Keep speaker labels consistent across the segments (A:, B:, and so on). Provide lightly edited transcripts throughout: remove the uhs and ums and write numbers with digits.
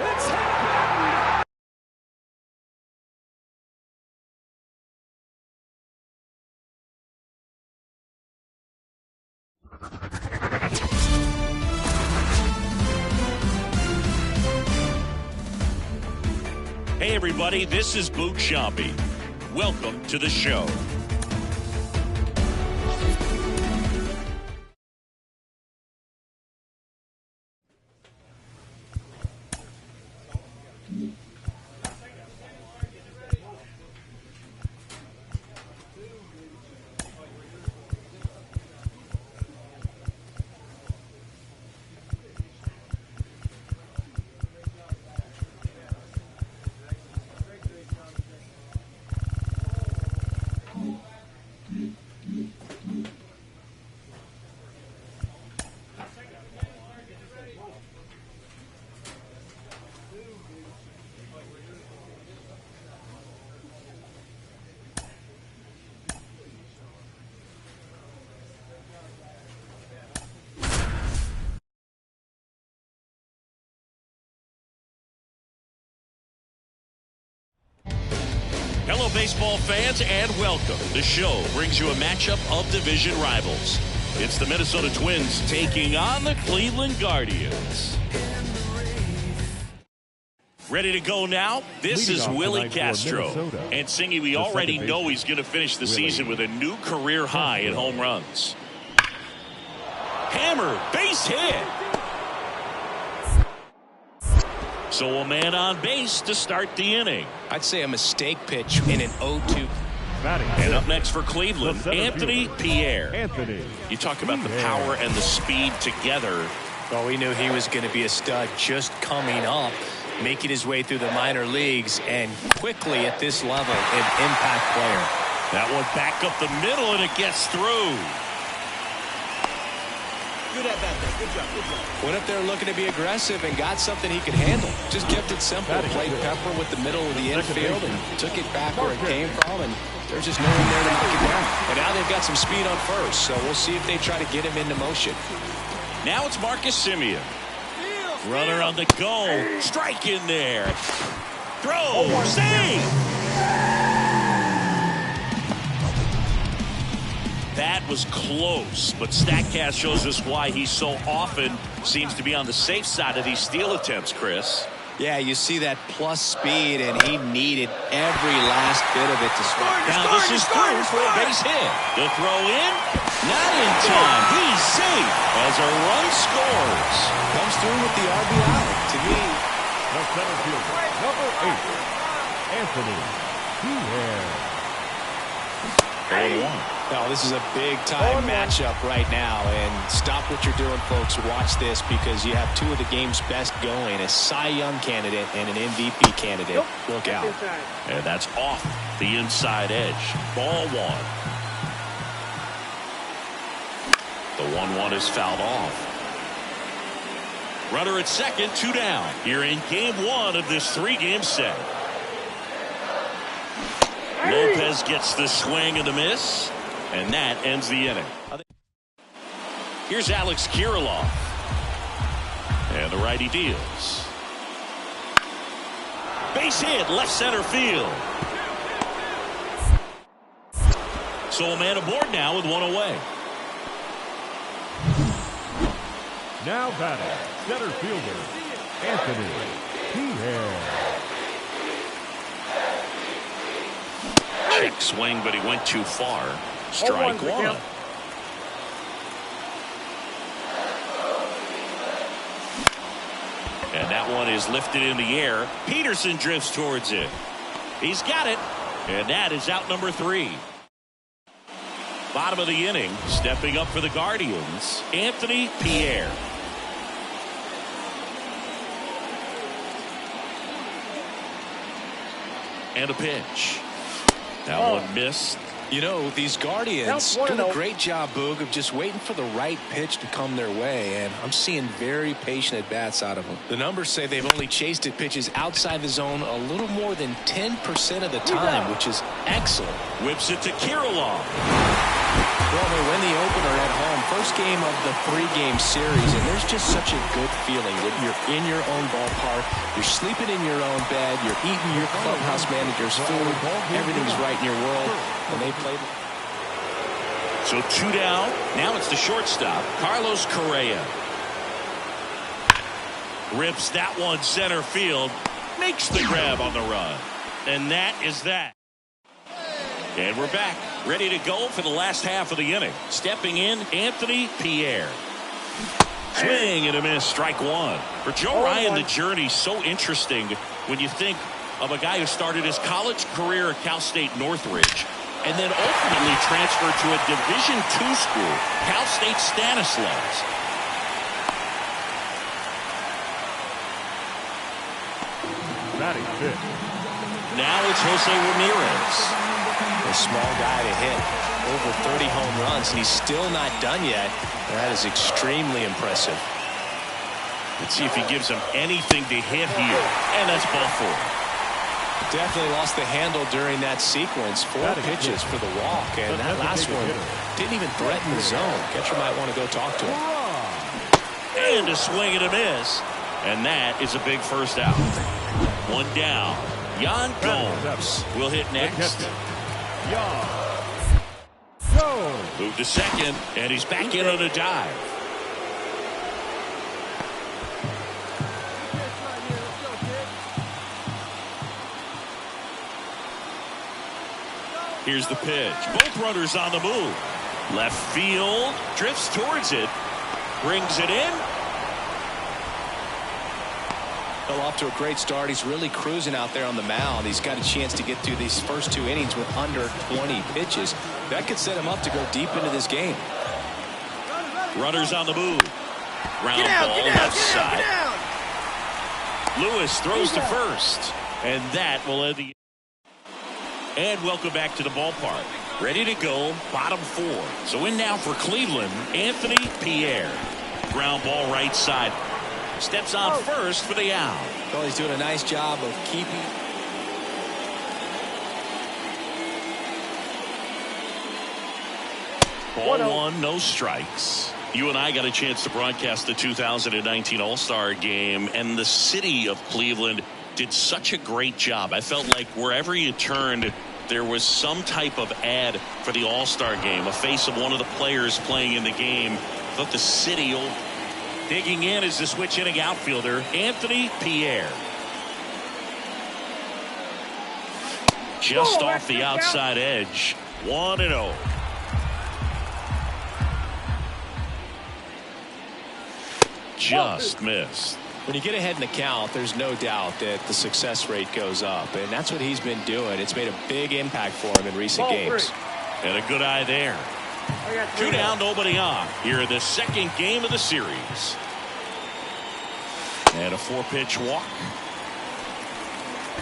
A: It's happened!
B: Hey everybody, this is Boot Shampi. Welcome to the show. Hello, baseball fans, and welcome. The show brings you a matchup of division rivals. It's the Minnesota Twins taking on the Cleveland Guardians. Ready to go now? This is Willie Castro. And Singy, we already know he's going to finish the season with a new career high in home runs. Hammer, base hit. So a man on base to start the inning.
C: I'd say a mistake pitch in an 0-2.
B: And up next for Cleveland, Anthony Pierre. You talk about the power and the speed together.
C: Well, we knew he was going to be a stud just coming up, making his way through the minor leagues, and quickly at this level, an impact player.
B: That one back up the middle, and it gets through.
D: Good at that, man. Good job, good job.
C: Went up there looking to be aggressive and got something he could handle. Just kept it simple. Played pepper with the middle of the infield and took it back where it came from, and there's just no one there to knock it down. And now they've got some speed on first, so we'll see if they try to get him into motion.
B: Now it's Marcus Semien. Runner on the go. Strike in there. Throw. Save. That was close, but StatCast shows us why he so often seems to be on the safe side of these steal attempts, Chris.
C: Yeah, you see that plus speed, and he needed every last bit of it to score.
B: Now this is through for a base hit. The throw in, not in time. He's safe as a run scores.
C: Comes through with the RBI. To me,
A: the center fielder, number 8, Anthony Pierre.
B: 0-1.
C: Now, this is a big-time matchup right now, and stop what you're doing, folks. Watch this, because you have two of the game's best going, a Cy Young candidate and an MVP candidate. Look out.
B: And that's off the inside edge. Ball one. The 1-1 is fouled off. Runner at second, 2 down. Here in game 1 of this 3-game set. Lopez gets the swing and the miss. And that ends the inning. Here's Alex Kirilloff. And the righty deals. Base hit, left center field. So a man aboard now with 1 away.
A: Now batting, center fielder, Anthony Pierre.
B: Check swing, but he went too far. Strike one. And that one is lifted in the air. Peterson drifts towards it. He's got it. And that is out number 3. Bottom of the inning, stepping up for the Guardians, Anthony Pierre. And a pitch. That one missed.
C: You know, these Guardians doing a great job, Boog, of just waiting for the right pitch to come their way, and I'm seeing very patient at-bats out of them. The numbers say they've only chased at pitches outside the zone a little more than 10% of the time, which is excellent.
B: Whips it to Kirilloff.
C: Well, they win the opener at home. First game of the 3-game series, and there's just such a good feeling that you're in your own ballpark, you're sleeping in your own bed, you're eating your clubhouse manager's food, everything's right in your world, and they played.
B: So 2 down. Now it's the shortstop, Carlos Correa. Rips that one center field, makes the grab on the run, and that is that. And we're back, ready to go for the last half of the inning. Stepping in, Anthony Pierre. Swing and a miss, strike one. For Joe Ryan, the journey's so interesting when you think of a guy who started his college career at Cal State Northridge and then ultimately transferred to a Division II school, Cal State Stanislaus.
A: Batting fifth.
B: Now it's Jose Ramirez.
C: A small guy to hit over 30 home runs, and he's still not done yet. That is extremely impressive.
B: Let's see if he gives him anything to hit here. And that's ball 4.
C: Definitely lost the handle during that sequence. 4 pitches for the walk, and that last one didn't even threaten the zone. Catcher might want to go talk to him.
B: And a swing and a miss. And that is a big first out. 1 down. Yan Gomes will hit next. Move to second, and he's back in on a dive. Here's the pitch. Both runners on the move. Left field, drifts towards it, brings it in.
C: Well, off to a great start. He's really cruising out there on the mound. He's got a chance to get through these first 2 innings with under 20 pitches. That could set him up to go deep into this game.
B: Runners on the move. Ground ball left side. Lewis throws to first. And that will end the. And welcome back to the ballpark. Ready to go, bottom 4. So in now for Cleveland, Anthony Pierre. Ground ball right side. Steps on first for the out.
C: Well, he's doing a nice job of keeping.
B: Ball 1, no strikes. You and I got a chance to broadcast the 2019 All-Star Game, and the city of Cleveland did such a great job. I felt like wherever you turned, there was some type of ad for the All-Star Game, a face of one of the players playing in the game. I thought the city. Digging in is the switch inning outfielder, Anthony Pierre. Just off the outside edge. 1-0. Just missed.
C: When you get ahead in the count, there's no doubt that the success rate goes up, and that's what he's been doing. It's made a big impact for him in recent games.
B: And a good eye there. 2 down, nobody on. Here in the second game of the series. And a 4-pitch walk.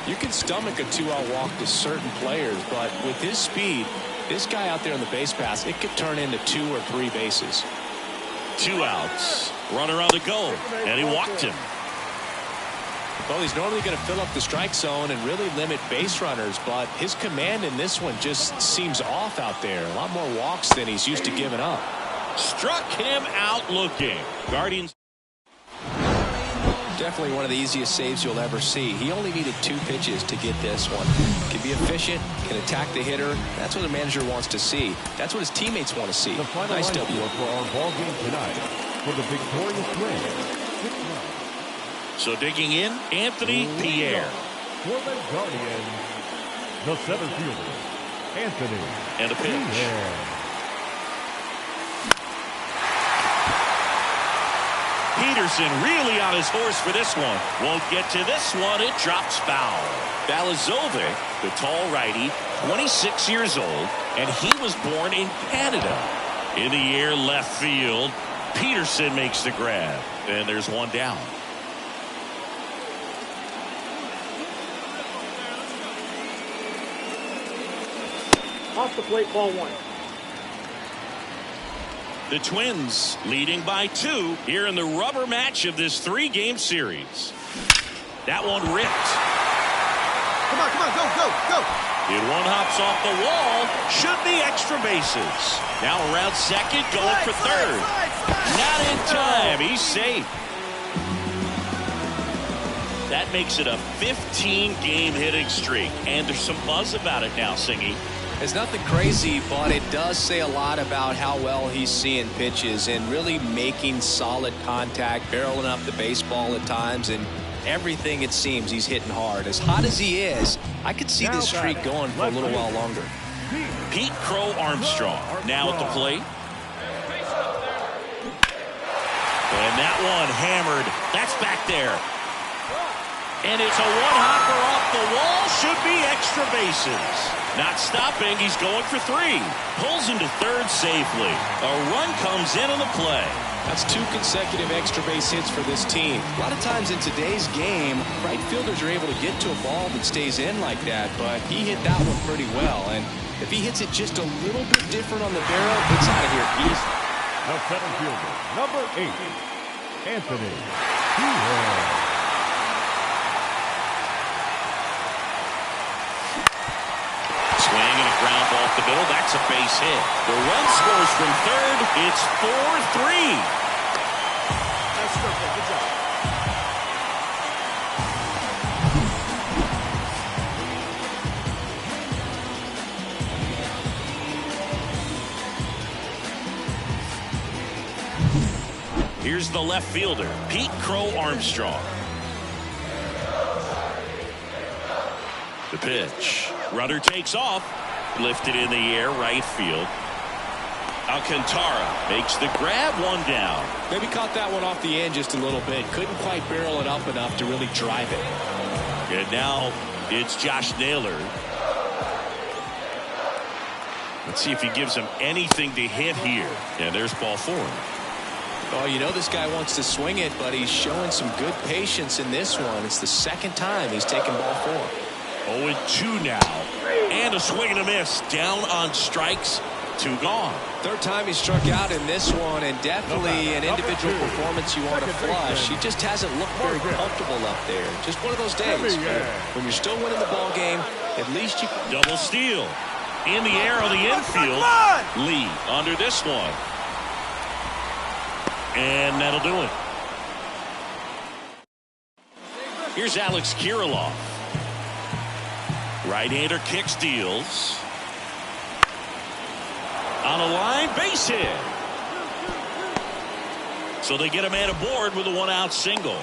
C: You can stomach a 2-out walk to certain players, but with his speed, this guy out there on the base pass, it could turn into 2 or 3 bases.
B: 2 outs. Runner on the go, and he walked him.
C: Well, he's normally going to fill up the strike zone and really limit base runners, but his command in this one just seems off out there. A lot more walks than he's used to giving up.
B: Struck him out looking. Guardians.
C: Definitely one of the easiest saves you'll ever see. He only needed 2 pitches to get this one. Can be efficient, can attack the hitter. That's what the manager wants to see. That's what his teammates want to see. Nice W.
A: For our ball game tonight for the victorious win.
B: So digging in, Anthony Pierre.
A: For the Guardians, the center fielder, Anthony.
B: And a pitch.
A: Pierre.
B: Peterson really on his horse for this one. Won't get to this one. It drops foul. Balazovic, the tall righty, 26 years old, and he was born in Canada. In the air left field, Peterson makes the grab, and there's 1 down.
E: Off the plate, ball 1.
B: The Twins leading by 2 here in the rubber match of this 3-game series. That one ripped.
D: Come on, go.
B: And one hops off the wall. Should be extra bases. Now around second, going for third. Not in time. He's safe. That makes it a 15-game hitting streak. And there's some buzz about it now, Singy.
C: It's nothing crazy, but it does say a lot about how well he's seeing pitches and really making solid contact, barreling up the baseball at times, and everything it seems he's hitting hard. As hot as he is, I could see this streak going for a little while longer.
B: Pete Crow Armstrong now at the plate. And that one hammered. That's back there. And it's a one-hopper off the wall. Should be extra bases. Not stopping. He's going for three. Pulls into third safely. A run comes in on the play.
C: That's 2 consecutive extra base hits for this team. A lot of times in today's game, right fielders are able to get to a ball that stays in like that, but he hit that one pretty well. And if he hits it just a little bit different on the barrel, it's out of here easy.
A: The center fielder, number 8, Anthony Pierre.
B: Swing and a ground ball off the middle. That's a base hit. The run scores from third. It's 4-3.
D: Nice stroke there. Good job.
B: Here's the left fielder, Pete Crow Armstrong. The pitch. Runner takes off. Lifted in the air, right field. Alcantara makes the grab, one down.
C: Maybe caught that one off the end just a little bit. Couldn't quite barrel it up enough to really drive it.
B: And now it's Josh Naylor. Let's see if he gives him anything to hit here. And there's ball 4.
C: Oh, you know this guy wants to swing it, but he's showing some good patience in this one. It's the second time he's taken ball 4.
B: 0-2 now. And a swing and a miss. Down on strikes. 2 gone.
C: Third time he struck out in this one, and definitely an individual performance you want to flush. He just hasn't looked very comfortable up there. Just one of those days. When you're still winning the ball game, at least you can.
B: Double steal. In the air on the infield. Lee under this one. And that'll do it. Here's Alex Kirilloff. Right-hander kick steals. On a line, base hit. So they get a man aboard with a 1-out single.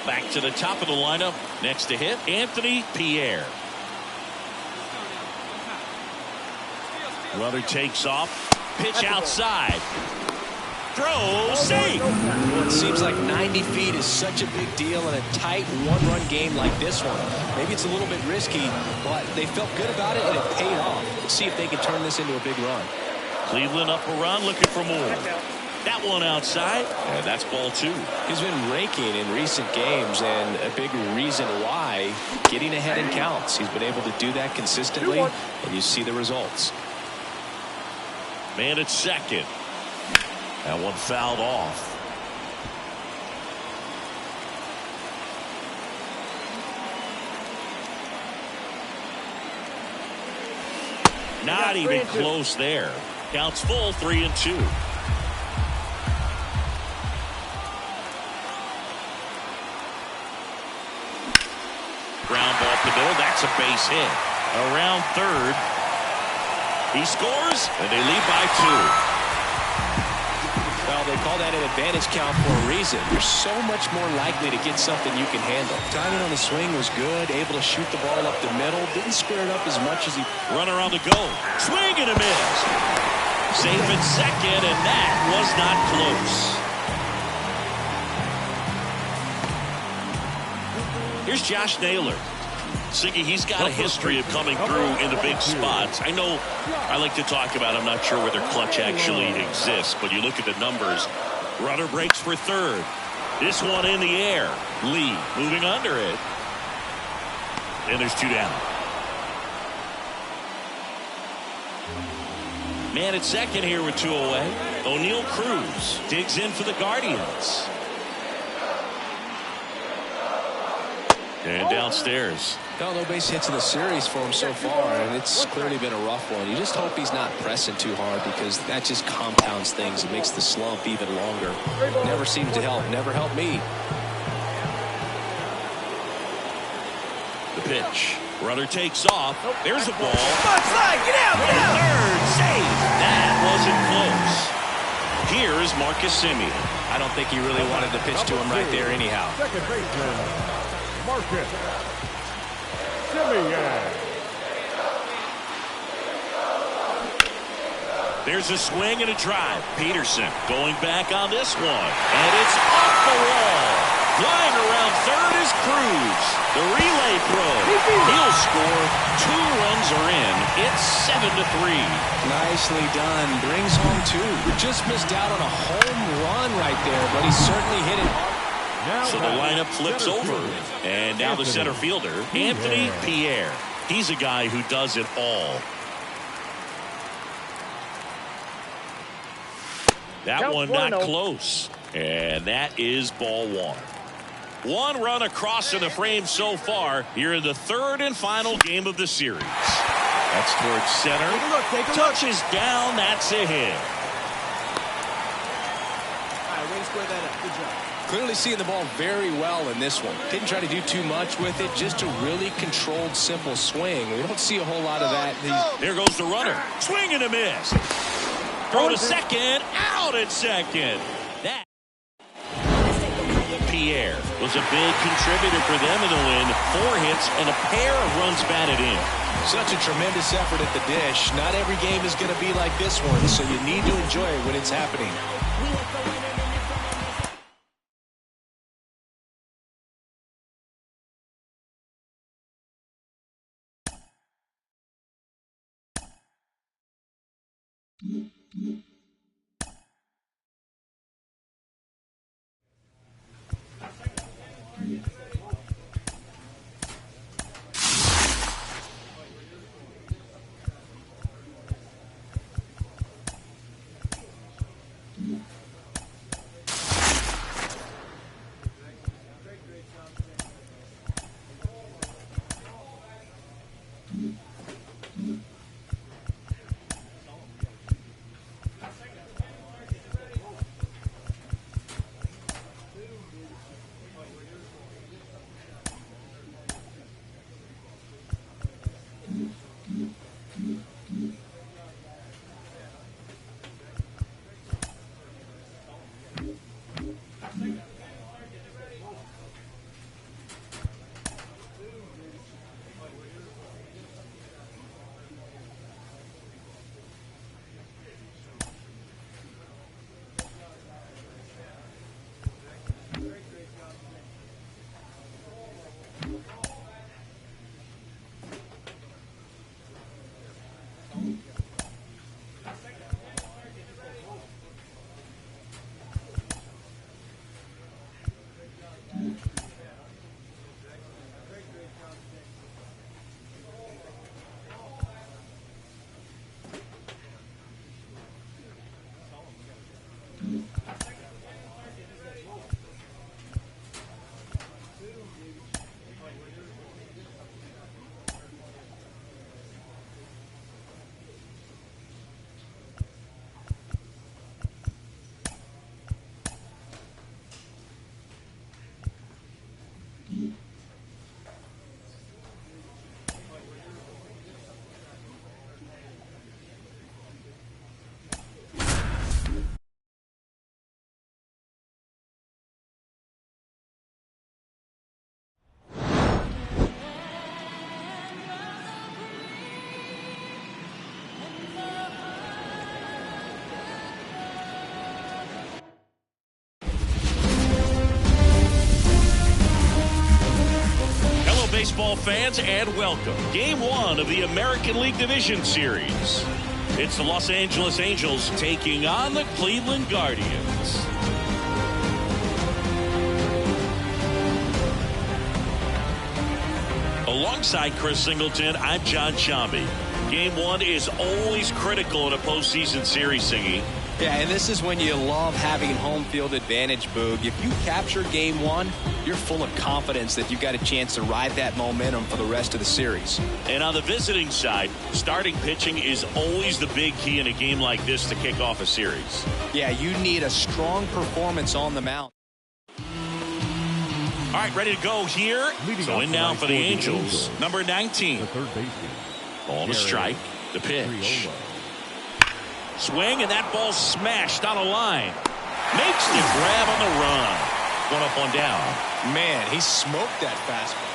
B: Back to the top of the lineup. Next to hit, Anthony Pierre. Runner takes off. Pitch outside. Throw, safe.
C: It seems like 90 feet is such a big deal in a tight one-run game like this one. Maybe it's a little bit risky, but they felt good about it and it paid off. Let's see if they can turn this into a big run.
B: Cleveland up a run, looking for more. That one outside, and that's ball 2.
C: He's been raking in recent games, and a big reason why, getting ahead in counts. He's been able to do that consistently, and you see the results.
B: Man at second. That one fouled off. Not even close there. Counts full, 3-2. Ground ball up the middle. That's a base hit. Around third. He scores, and they lead by 2.
C: Well, they call that an advantage count for a reason. You're so much more likely to get something you can handle. Timing on the swing was good, able to shoot the ball up the middle. Didn't square it up as much as he...
B: Runner on the go. Swing and a miss. Safe at second, and that was not close. Here's Josh Naylor. Siggy, he's got a history of coming through in the big spots. I know I like to talk about, I'm not sure whether clutch actually exists, but you look at the numbers. Runner breaks for third. This one in the air. Lee moving under it. And there's 2 down. Man at second here with 2 away. O'Neal Cruz digs in for the Guardians. And downstairs.
C: No base hits in the series for him so far, and it's clearly been a rough one. You just hope he's not pressing too hard, because that just compounds things. It makes the slump even longer. Never seems to help. Never helped me.
B: The pitch. Runner takes off. There's a ball.
D: Slide, get out, get out.
B: Third, safe. That wasn't close. Here is Marcus Semien.
C: I don't think he really wanted to pitch to him right there anyhow.
A: Second baseman, Marcus Semien.
B: There's a swing and a drive. Peterson going back on this one. And it's off the wall. Flying around third is Cruz. The relay throw. He'll score. 2 runs are in. It's 7-3.
C: Nicely done. Brings home 2. Just missed out on a home run right there, but he certainly hit it hard.
B: So the lineup flips over. And now the center fielder, Anthony Pierre. He's a guy who does it all. That one not close. And that is ball 1. 1 run across in the frame so far here in the 3rd and final game of the series. That's towards center.
D: Take a look.
B: Touches down. That's a hit.
D: All right, way to square that up. Good job.
C: Clearly seeing the ball very well in this one. Didn't try to do too much with it. Just a really controlled, simple swing. We don't see a whole lot of that.
B: There goes the runner. Swing and a miss. Throw to second. Out at second. That Pierre was a big contributor for them in the win. 4 hits and a pair of runs batted in.
C: Such a tremendous effort at the dish. Not every game is going to be like this one, so you need to enjoy it when it's happening.
B: Baseball fans, and welcome. Game 1 of the American League Division Series. It's the Los Angeles Angels taking on the Cleveland Guardians. Alongside Chris Singleton, I'm John Shambi. Game 1 is always critical in a postseason series, Singy.
C: Yeah, and this is when you love having home field advantage, Boog. If you capture game one, you're full of confidence that you've got a chance to ride that momentum for the rest of the series.
B: And on the visiting side, starting pitching is always the big key in a game like this to kick off a series.
C: Yeah, you need a strong performance on the mound.
B: All right, ready to go here. So in now for the Angels, number 19.
A: The third baseman.
B: Ball to strike. The pitch. Swing, and that ball smashed on a line. Makes the grab on the run. One up, one down.
C: Man, he smoked that fastball.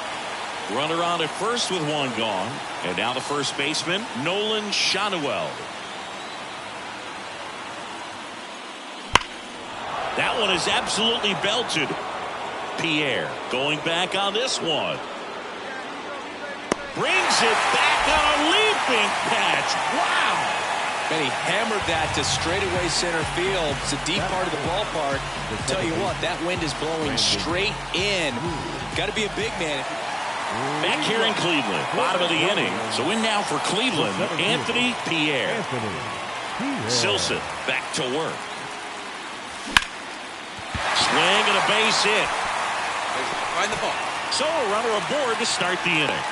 B: Runner on at first with one gone. And now the first baseman, Nolan Schanuel. That one is absolutely belted. Pierre going back on this one. Brings it back on a leaping catch. Wow.
C: And he hammered that to straightaway center field. It's a deep part of the ballpark. I'll tell you what, that wind is blowing straight in. Got to be a big man.
B: Back here in Cleveland, bottom of the inning. So in now for Cleveland, Anthony Pierre. Silson back to work. Swing and a base hit.
D: Find the ball.
B: So a runner aboard to start the inning.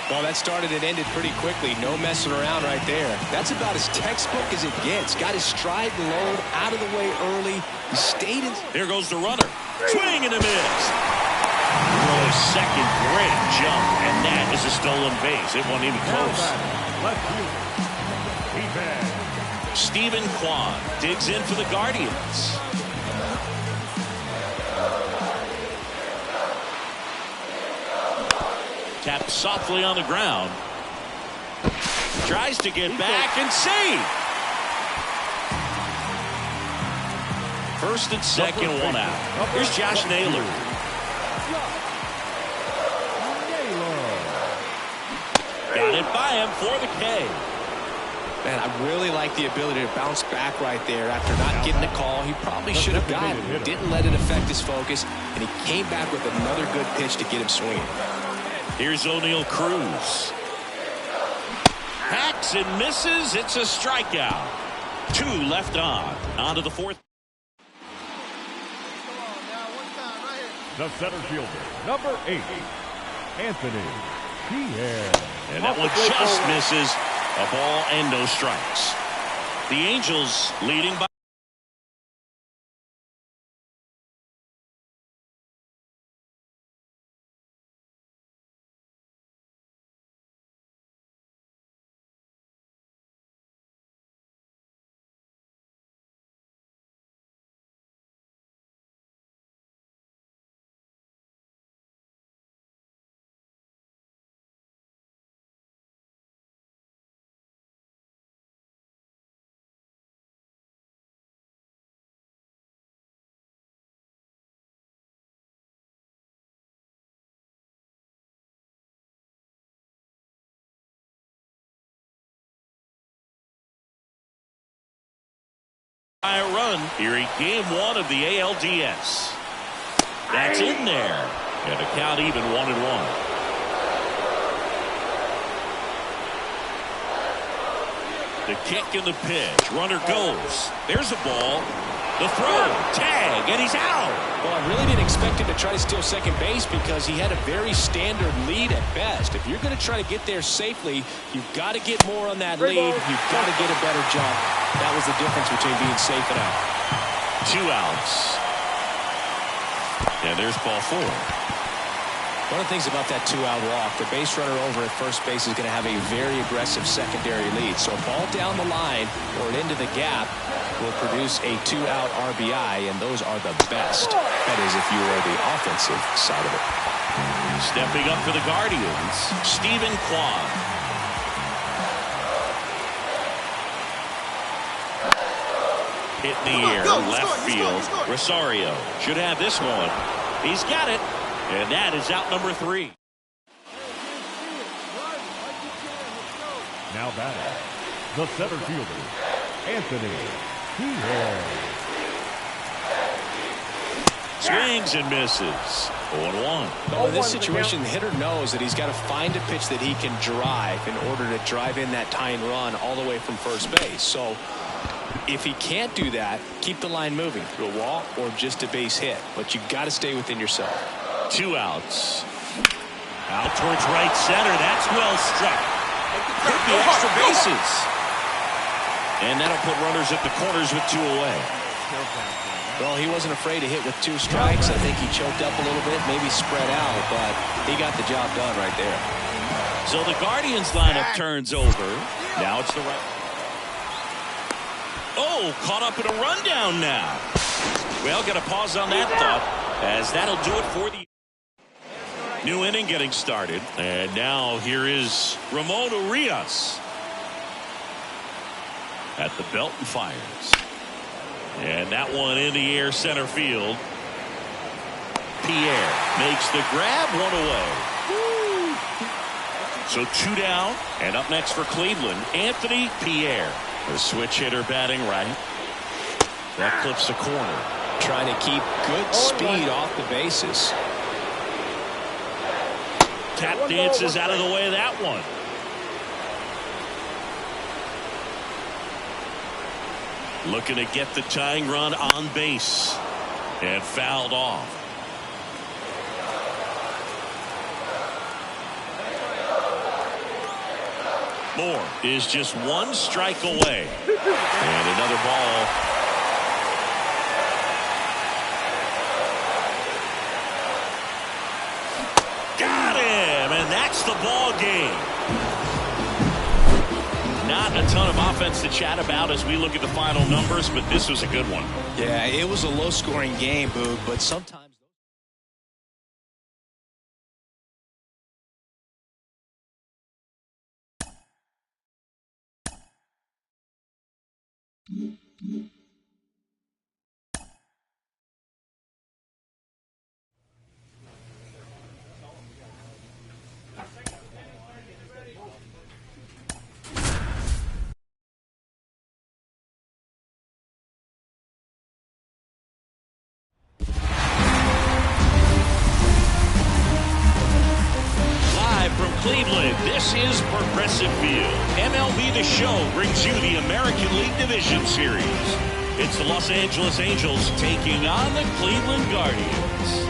C: Well, that started and ended pretty quickly. No messing around right there. That's about as textbook as it gets. Got his stride and load out of the way early. He stayed in.
B: There goes the runner. Swing and a miss. Throw a second, great jump, and that is a stolen base. It wasn't even close. Stephen Kwan digs in for the Guardians. Tapped softly on the ground. Tries to get back and save. First and second, one out. Here's Josh Naylor. Got it by him for the K.
C: Man, I really like the ability to bounce back right there after not getting the call. He probably should have gotten it. Didn't let it affect his focus, and he came back with another good pitch to get him swinging.
B: Here's O'Neal Cruz. Hacks and misses. It's a strikeout. 2 left on to the fourth.
A: The center fielder, number 8, Anthony Pierre.
B: And that one just misses. A ball and no strikes. The Angels leading by. A run here in game 1 of the ALDS. That's in there. And the count even 1-1. The kick and the pitch. Runner goes. There's a ball. The throw. Tag. And he's out.
C: Well, I really didn't expect him to try to steal second base because he had a very standard lead at best. If you're going to try to get there safely, you've got to get more on that lead. You've got to get a better jump. That was the difference between being safe and out.
B: 2 outs. And there's ball 4.
C: One of the things about that 2-out walk, the base runner over at first base is going to have a very aggressive secondary lead. So a ball down the line or into the gap will produce a 2-out RBI, and those are the best. That is if you are the offensive side of it.
B: Stepping up for the Guardians, Stephen Kwan. Hit in the air, left field. Rosario should have this one. He's got it. And that is out number 3.
A: Now batting, the center fielder, Anthony Pierre.
B: Swings and misses. 0-1.
C: Well, in this situation, the hitter knows that he's got to find a pitch that he can drive in order to drive in that tying run all the way from first base. So if he can't do that, keep the line moving through a walk or just a base hit. But you got to stay within yourself.
B: 2 outs. Out towards right center. That's well struck. Could be extra bases. And that'll put runners at the corners with 2 away.
C: Well, he wasn't afraid to hit with 2 strikes. I think he choked up a little bit, maybe spread out, but he got the job done right there.
B: So the Guardians lineup turns over. Now it's the right. Oh, caught up in a rundown now. Well, got to pause on that thought, as that'll do it for the new inning getting started. And now here is Ramon Urias at the belt and fires. And that one in the air center field. Pierre makes the grab, 1 away. So 2 down, and up next for Cleveland, Anthony Pierre. The switch hitter batting right. That clips the corner.
C: Trying to keep good speed off the bases.
B: Tap dances out of the way of that one. Looking to get the tying run on base. And fouled off. Moore is just 1 strike away. And another ball. Got him! And that's the ball game. Not a ton of offense to chat about as we look at the final numbers, but this was a good one.
C: Yeah, it was a low-scoring game, Boog, but sometimes.
B: Cleveland, this is Progressive Field. MLB The Show brings you the American League Division Series. It's the Los Angeles Angels taking on the Cleveland Guardians.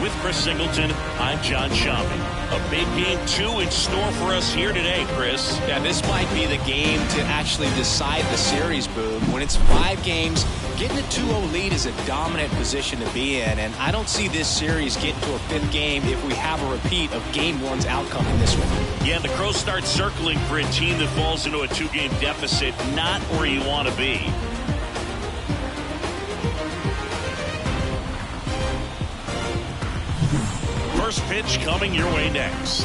B: With Chris Singleton, I'm John Shampi. A big game 2 in store for us here today, Chris.
C: Yeah, this might be the game to actually decide the series, Boog. When it's 5 games, getting a 2-0 lead is a dominant position to be in, and I don't see this series getting to a 5th game if we have a repeat of Game 1's outcome in this one.
B: Yeah, the Crows start circling for a team that falls into a 2-game deficit, not where you want to be. First pitch coming your way next.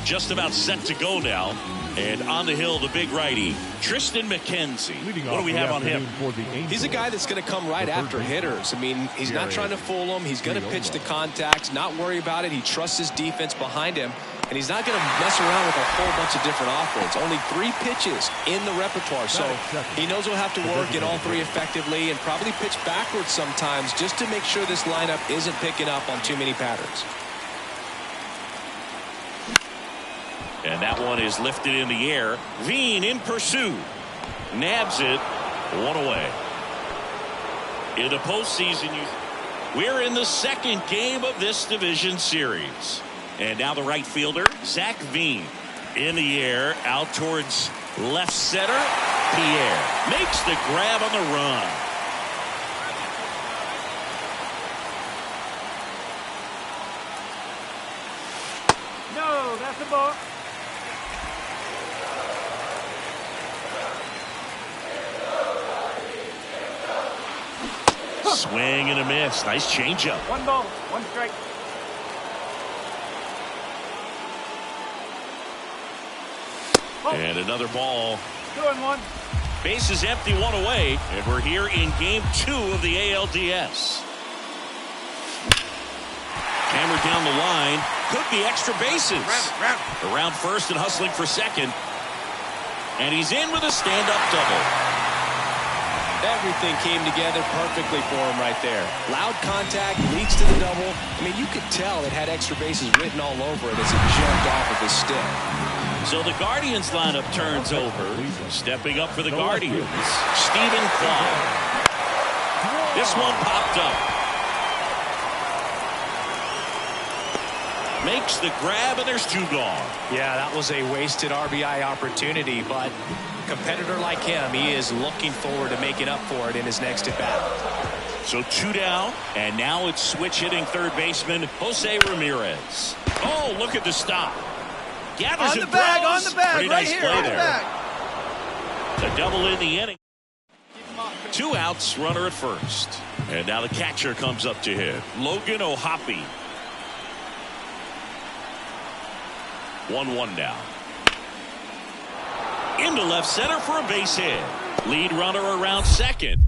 B: Just about set to go now. And on the hill, the big righty, Tristan McKenzie. What do we have on him?
C: He's a guy that's going to come right after hitters. I mean, he's not trying to fool them. He's going to pitch the contacts, not worry about it. He trusts his defense behind him. And he's not going to mess around with a whole bunch of different offense. Only 3 pitches in the repertoire. So he knows he'll have to work in all 3 effectively and probably pitch backwards sometimes just to make sure this lineup isn't picking up on too many patterns.
B: And that one is lifted in the air. Veen in pursuit. Nabs it. 1 away. In the postseason, we're in the 2nd game of this division series. And now the right fielder, Zach Veen. In the air, out towards left center. Pierre makes the grab on the run.
E: No, that's a ball.
B: Swing and a miss. Nice changeup.
E: 1 ball, 1 strike.
B: And another ball.
E: 2-1.
B: Base is empty, one away, and we're here in game 2 of the ALDS. Hammered down the line. Could be extra bases. Around first and hustling for second. And he's in with a stand-up double.
C: Everything came together perfectly for him right there. Loud contact leads to the double. I mean, you could tell it had extra bases written all over it as it jumped off of his stick.
B: So the Guardians lineup turns over. Stepping up for the Guardians, Stephen Kwan. This one popped up. Makes the grab, and there's 2 gone.
C: Yeah, that was a wasted RBI opportunity, but a competitor like him, he is looking forward to making up for it in his next at-bat.
B: So 2 down, and now it's switch hitting third baseman Jose Ramirez. Oh, look at the stop. Gathers
D: On the bag,
B: Pretty
D: right
B: nice
D: here,
B: play
D: on the
B: there.
D: bag.
B: A double in the inning. 2 outs, runner at first. And now the catcher comes up to hit. Logan O'Hoppe. 1-1 now. Into left center for a base hit. Lead runner around second.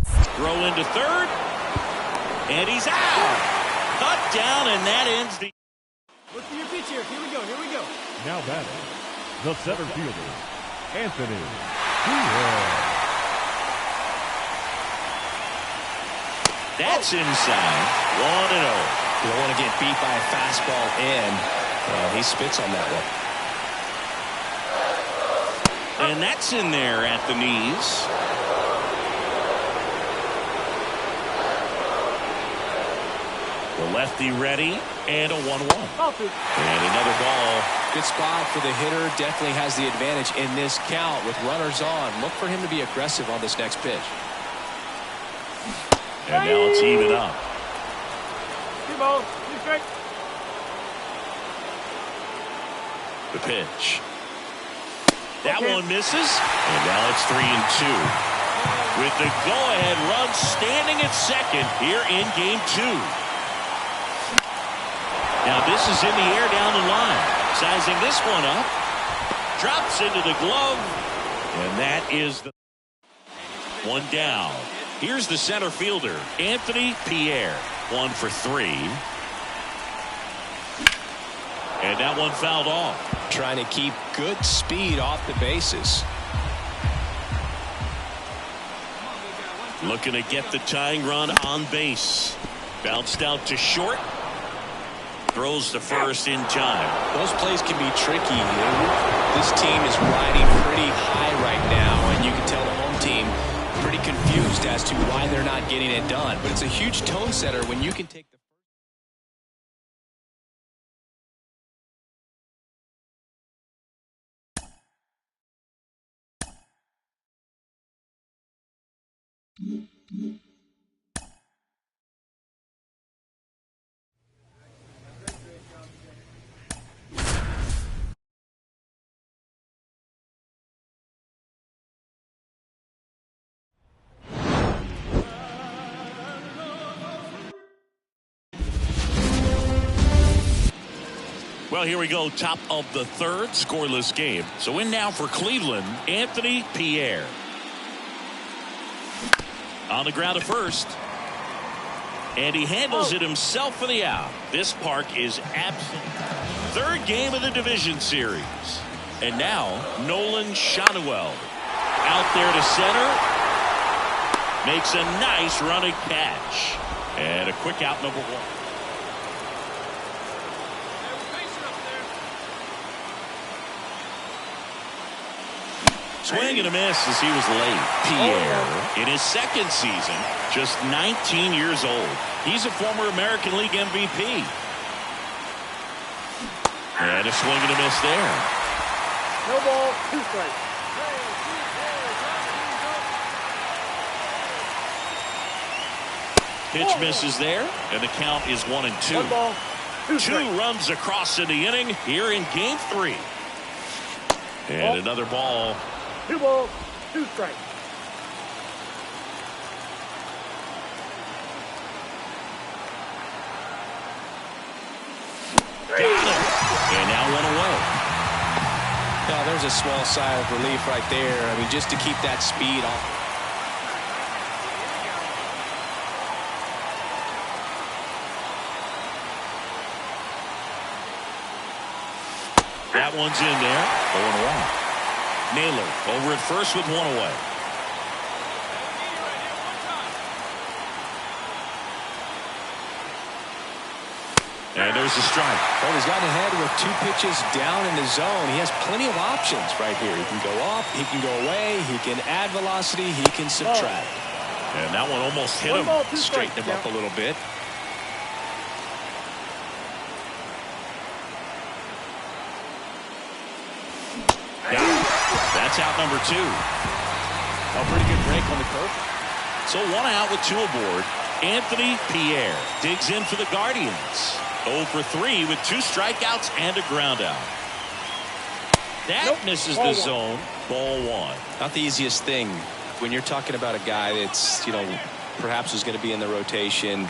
B: Throw into third. And he's out. Cut down, and that ends the...
E: Look for your pitch here. Here we go. Here we go.
A: Now batting, the center fielder, Anthony Pierre.
B: That's inside. 1-0.
C: You don't want to get beat by a fastball in. He spits on that one.
B: And that's in there at the knees. The lefty ready, and a 1-1. And another ball.
C: Good spot for the hitter. Definitely has the advantage in this count with runners on. Look for him to be aggressive on this next pitch.
B: And now it's even up.
E: 2 balls, 2 strikes.
B: The pitch. That one misses. And now it's 3-2. With the go-ahead run standing at second here in game 2. Now this is in the air down the line. Sizing this one up. Drops into the glove. And that is the 1 down. Here's the center fielder, Anthony Pierre. 1 for 3. And that one fouled off.
C: Trying to keep good speed off the bases.
B: Looking to get the tying run on base. Bounced out to short. Throws to first in time.
C: Those plays can be tricky. This team is riding pretty high right now, and you can tell the home team pretty confused as to why they're not getting it done. But it's a huge tone setter when you can take the
B: Well, here we go. Top of the third, scoreless game. So in now for Cleveland, Anthony Pierre. On the ground at first. And he handles it himself for the out. This park is absent. Third game of the division series. And now, Nolan Schanuel. Out there to center. Makes a nice running catch. And a quick out, number 1. Swing and a miss as he was late. Pierre, in his second season, just 19 years old. He's a former American League MVP. And a swing and a miss there.
E: No ball, 2 strikes.
B: Pitch misses there, and the count is 1-2.
E: 1 ball, 2 strikes.
B: 2 runs across in the inning here in game 3. And another ball.
E: 2 balls, 2 strikes.
B: Got it. And now 1 away.
C: No, there's a small sigh of relief right there. I mean, just to keep that speed on.
B: That one's in there. 0-1. Naylor over at first with one away. And there's the strike.
C: Well, he's gotten ahead with 2 pitches down in the zone. He has plenty of options right here. He can go up, he can go away, he can add velocity, he can subtract.
B: And that one almost hit him.
C: Straighten him up a little bit.
B: Got it. That's out number 2.
C: A pretty good break on the curve.
B: So 1 out with 2 aboard. Anthony Pierre digs in for the Guardians. 0 for 3 with 2 strikeouts and a ground out. That misses the zone. Ball 1.
C: Not the easiest thing when you're talking about a guy that's, perhaps is going to be in the rotation,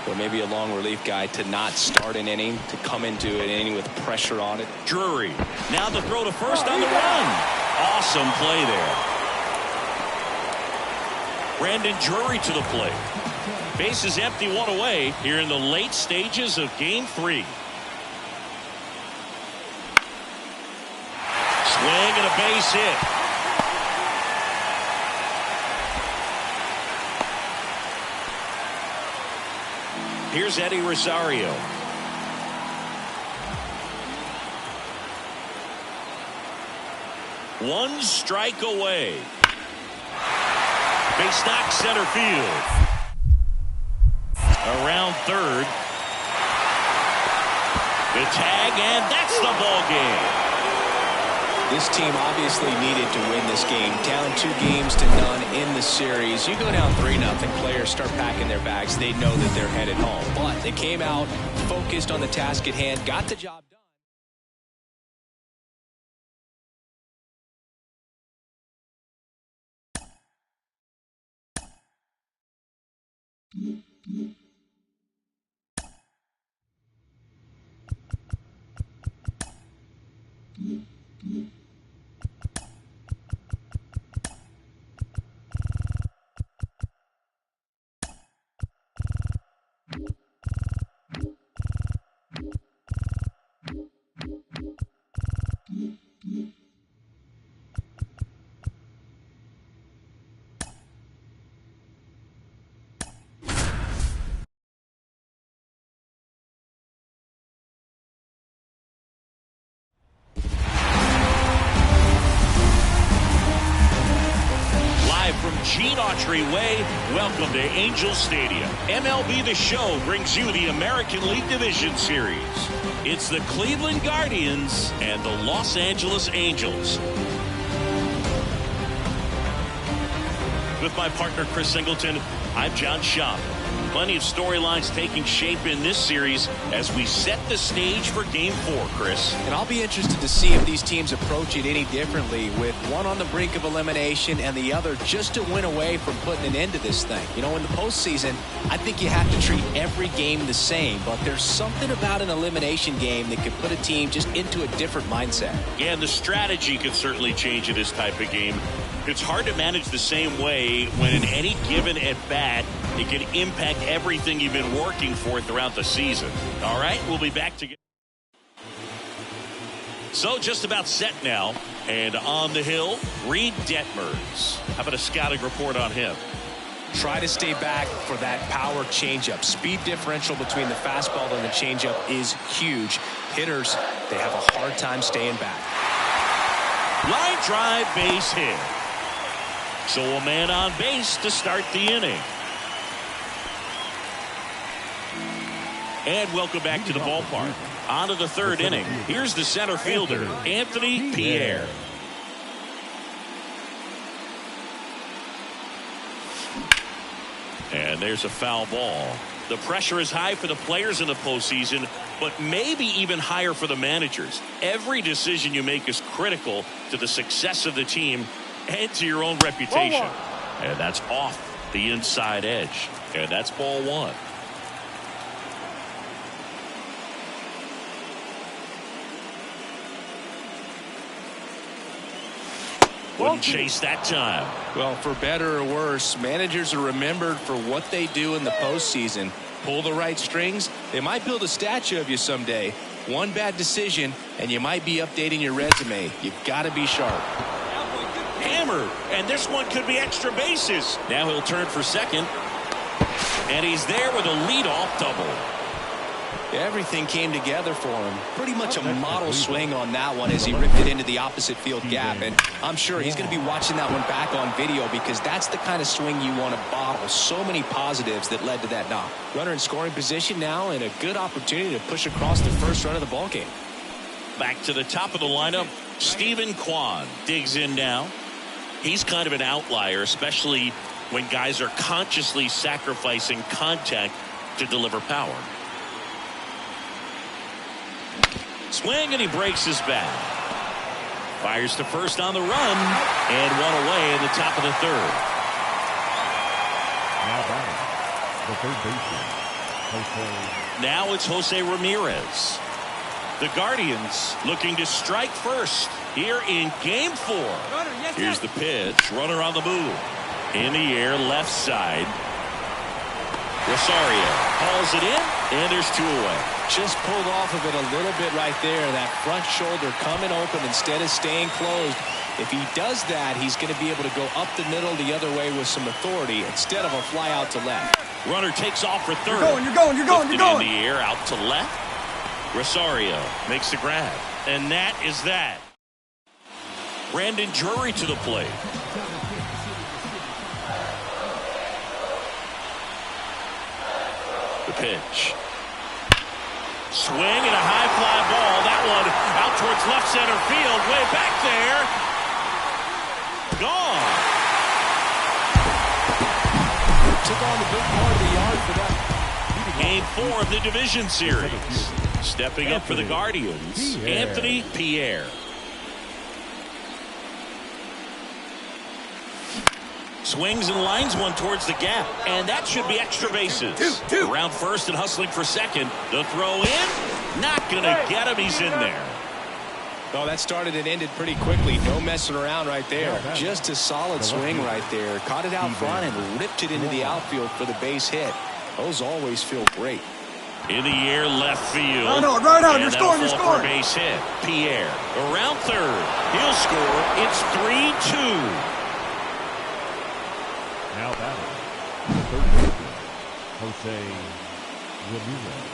C: or maybe a long relief guy, to not start an inning, to come into an inning with pressure on it.
B: Drury. Now the throw to first on the run. Awesome play there. Brandon Drury to the plate. Base is empty, 1 away here in the late stages of game 3. Swing and a base hit. Here's Eddie Rosario. One strike away. Base knock center field. Around third. The tag, and that's the ball game.
C: This team obviously needed to win this game. Down 2-0 in the series. You go down 3-0, players start packing their bags. They know that they're headed home. But they came out focused on the task at hand, got the job done.
B: Gene Autry Way, welcome to Angel Stadium. MLB The Show brings you the American League Division Series. It's the Cleveland Guardians and the Los Angeles Angels. With my partner Chris Singleton, I'm John Schaub. Plenty of storylines taking shape in this series as we set the stage for Game 4, Chris.
C: And I'll be interested to see if these teams approach it any differently, with one on the brink of elimination and the other just to win away from putting an end to this thing. In the postseason, I think you have to treat every game the same, but there's something about an elimination game that could put a team just into a different mindset.
B: Yeah, and the strategy could certainly change in this type of game. It's hard to manage the same way when in any given at-bat, it can impact everything you've been working for throughout the season. All right, we'll be back together. So just about set now. And on the hill, Reed Detmers. How about a scouting report on him?
C: Try to stay back for that power changeup. Speed differential between the fastball and the changeup is huge. Hitters, they have a hard time staying back.
B: Line drive, base hit. So a man on base to start the inning. And welcome back to the ballpark. On to the third inning. Here's the center fielder, Anthony Pierre. And there's a foul ball. The pressure is high for the players in the postseason, but maybe even higher for the managers. Every decision you make is critical to the success of the team and to your own reputation. And that's off the inside edge. And that's ball 1. Wouldn't chase that time.
C: Well, for better or worse, managers are remembered for what they do in the postseason. Pull the right strings, they might build a statue of you someday. One bad decision, and you might be updating your resume. You've got to be sharp.
B: Hammered, and this one could be extra bases. Now he'll turn for second, and he's there with a leadoff double.
C: Everything came together for him. Pretty much a model swing on that one as he ripped it into the opposite field gap. And I'm sure he's going to be watching that one back on video because that's the kind of swing you want to bottle. So many positives that led to that knock. Runner in scoring position now and a good opportunity to push across the first run of the ballgame.
B: Back to the top of the lineup, Stephen Kwan digs in now. He's kind of an outlier, especially when guys are consciously sacrificing contact to deliver power. Swing, and he breaks his bat. Fires to first on the run, and one away in the top of the third.
A: Now batting, the third baseman,
B: Now it's Jose Ramirez. The Guardians looking to strike first here in Game 4. Here's the pitch. Runner on the move. In the air, left side. Rosario hauls it in, and there's 2 away.
C: Just pulled off of it a little bit right there. That front shoulder coming open instead of staying closed. If he does that, he's going to be able to go up the middle the other way with some authority instead of a fly out to left.
B: Runner takes off for third.
E: You're going.
B: Lifted in the air, out to left. Rosario makes the grab. And that is that. Brandon Drury to the plate. The pitch. Swing and a high fly ball. That one out towards left center field. Way back there. Gone.
C: Took on the big part of the yard for that.
B: Game 4 of the division series. Stepping up for the Guardians, Anthony Pierre. Swings and lines one towards the gap, and that should be extra bases. Around first and hustling for second. The throw in, not going to get him. He's in there.
C: Oh, that started and ended pretty quickly. No messing around right there. Just a solid swing right there. Caught it out front and ripped it into the outfield for the base hit. Those always feel great.
B: In the air, left field.
E: Right on.
B: You're scoring. Base hit. Pierre around third. He'll score. It's 3-2.
A: now batting, the third baseman, Jose Ramirez.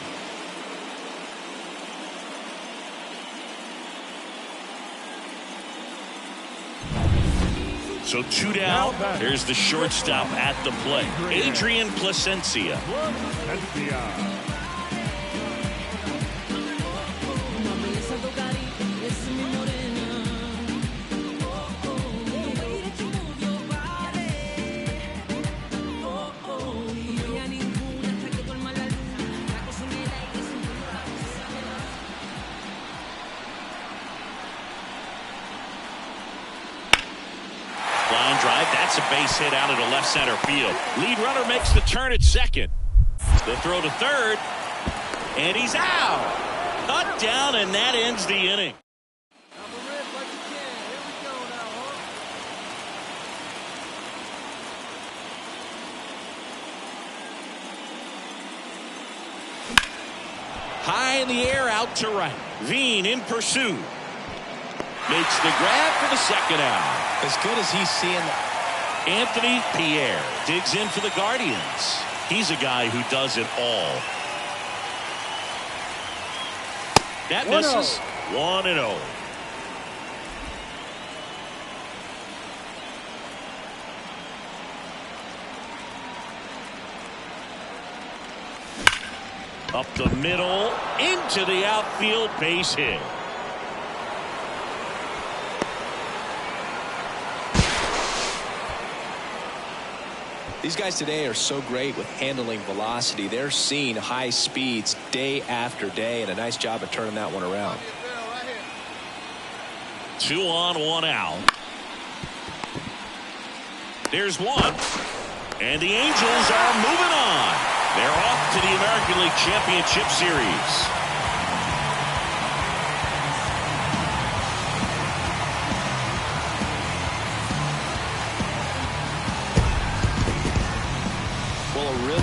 B: So 2 down. There's the shortstop at the plate, Adrian Plasencia. Line drive, that's a base hit out into left center field. Lead runner makes the turn at second. The throw to third, and he's out. Cut down, and that ends the inning. High in the air, out to right. Veen in pursuit. Makes the grab for the second out.
C: As good as he's seeing
B: Anthony Pierre digs in for the Guardians. He's a guy who does it all. That misses. 1-0. Up the middle, into the outfield, base hit.
C: These guys today are so great with handling velocity. They're seeing high speeds day after day, and a nice job of turning that one around.
B: 2 on, 1 out. There's one. And the Angels are moving on. They're off to the American League Championship Series.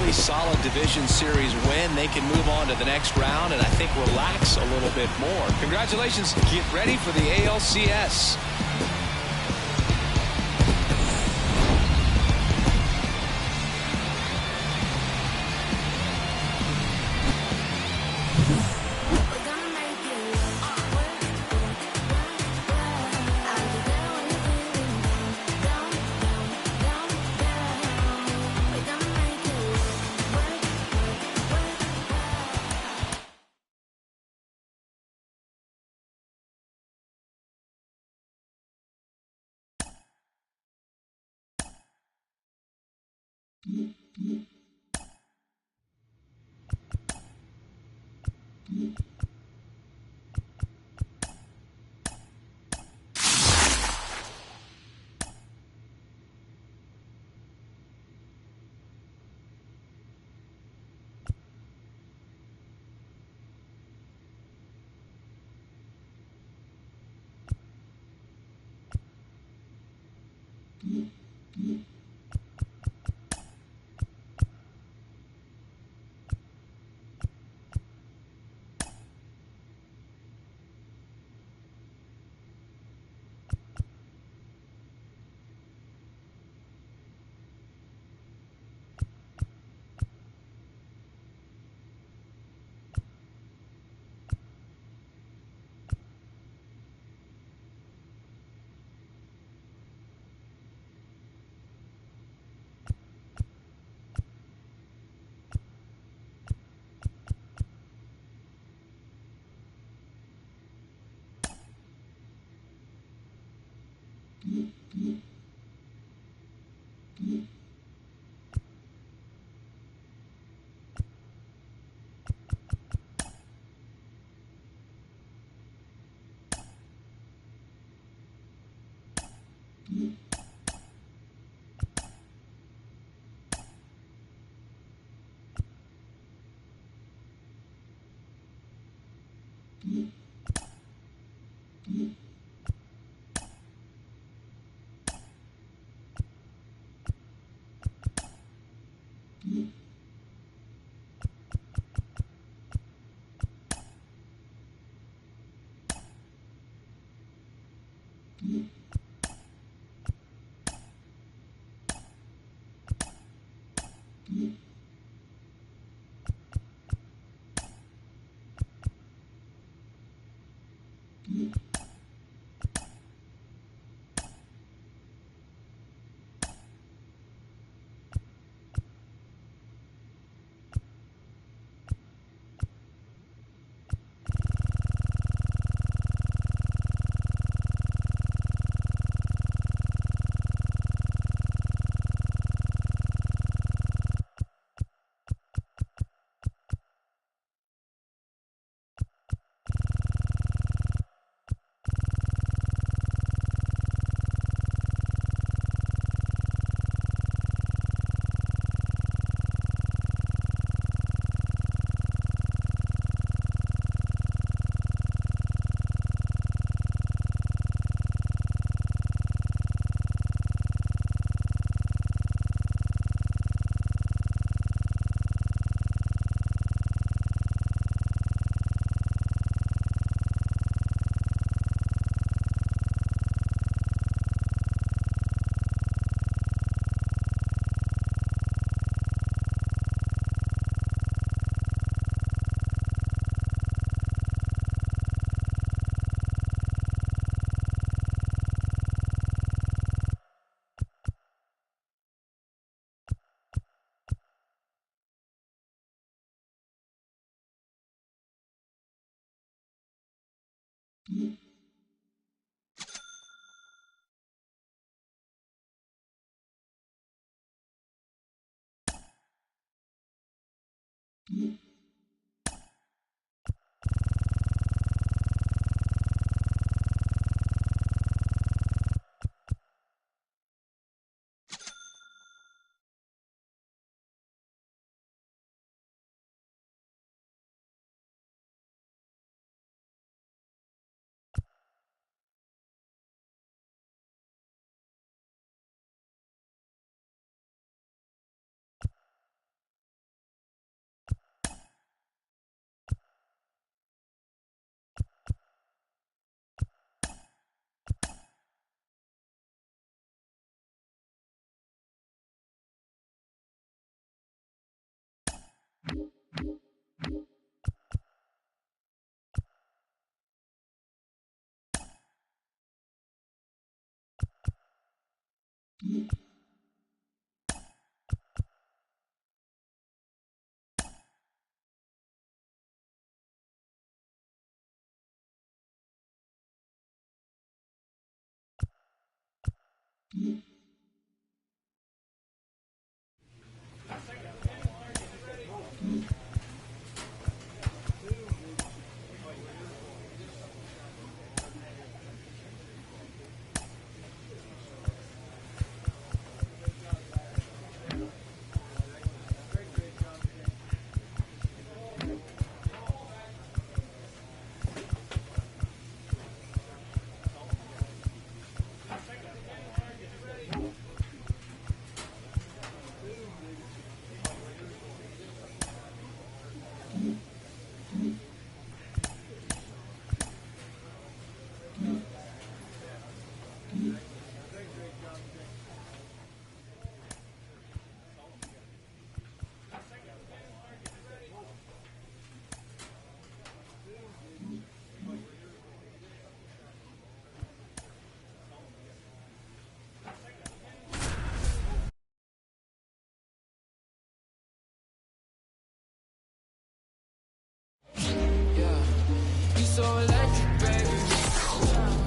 C: really solid division series win. They can move on to the next round and I think relax a little bit more. Congratulations. Get ready for the ALCS.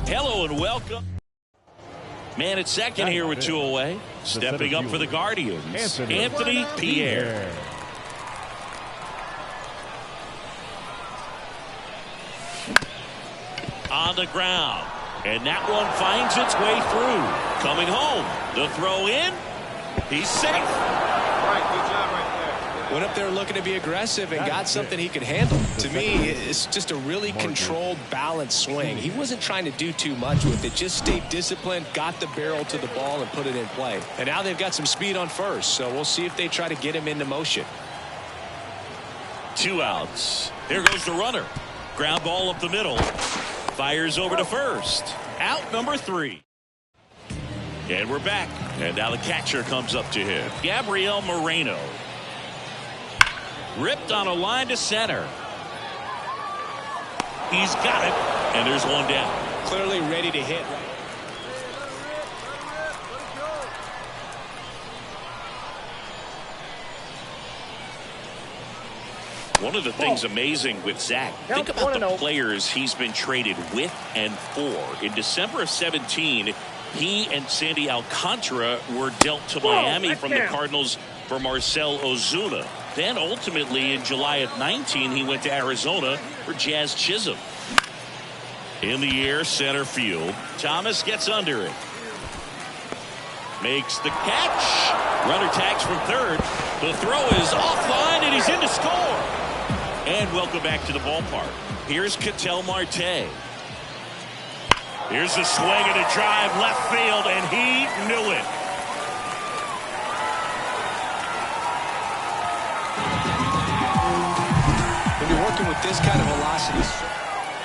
B: Hello and welcome. Man at second here with 2 away. Stepping up for the Guardians, Anthony Pierre. On the ground. And that one finds its way through. Coming home. The throw in. He's safe.
D: Right, good job right there.
C: Went up there looking to be aggressive and got something he could handle. To me, it's just a really controlled, balanced swing. He wasn't trying to do too much with it. Just stayed disciplined, got the barrel to the ball, and put it in play. And now they've got some speed on first, so we'll see if they try to get him into motion.
B: 2 outs. Here goes the runner. Ground ball up the middle. Fires over to first. Out number 3. And we're back. And now the catcher comes up to him. Gabriel Moreno. Ripped on a line to center. He's got it. And there's one down.
C: Clearly ready to hit.
B: One of the things amazing with Zach, think about the players he's been traded with and for. In December of 17, he and Sandy Alcantara were dealt to Miami from the Cardinals for Marcell Ozuna. Then ultimately in July of 19, he went to Arizona for Jazz Chisholm. In the air, center field. Thomas gets under it. Makes the catch. Runner tags from third. The throw is offline and he's in to score. And welcome back to the ballpark. Here's Ketel Marte. Here's a swing and a drive left field, and he knew it.
C: When you're working with this kind of velocity.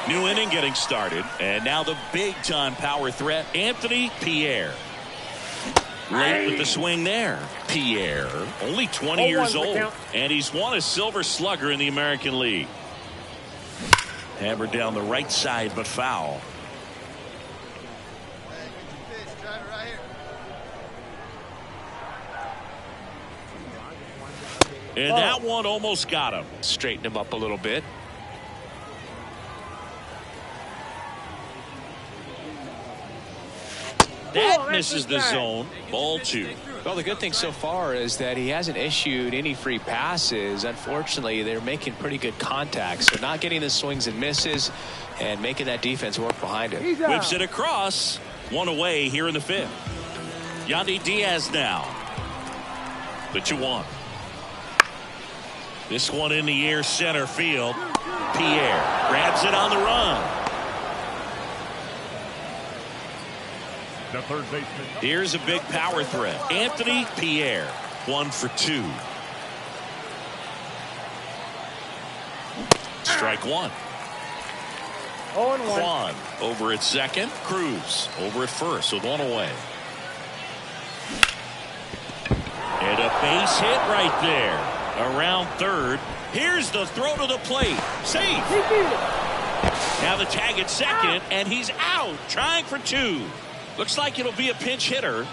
B: New inning getting started, and now the big-time power threat, Anthony Pierre. Late with the swing there. Pierre, only 20 years old, and he's won a Silver Slugger in the American League. Hammered down the right side, but foul. And that one almost got him.
C: Straighten him up a little bit.
B: That misses the zone. Ball 2.
C: Well, the good thing so far is that he hasn't issued any free passes. Unfortunately, they're making pretty good contact. So not getting the swings and misses and making that defense work behind him.
B: Whips it across. 1 away here in the 5th. Yandy Diaz now. The 2-1. This one in the air, center field. Pierre grabs it on the run.
A: The third baseman.
B: Here's a big power threat. Anthony Pierre, 1 for 2. Strike 1.
E: 0-1.
B: Juan over at second. Cruz over at first with 1 away. And a base hit right there. Around third. Here's the throw to the plate. Safe. Now the tag at second, and he's out. Trying for 2. Looks like it'll be a pinch hitter.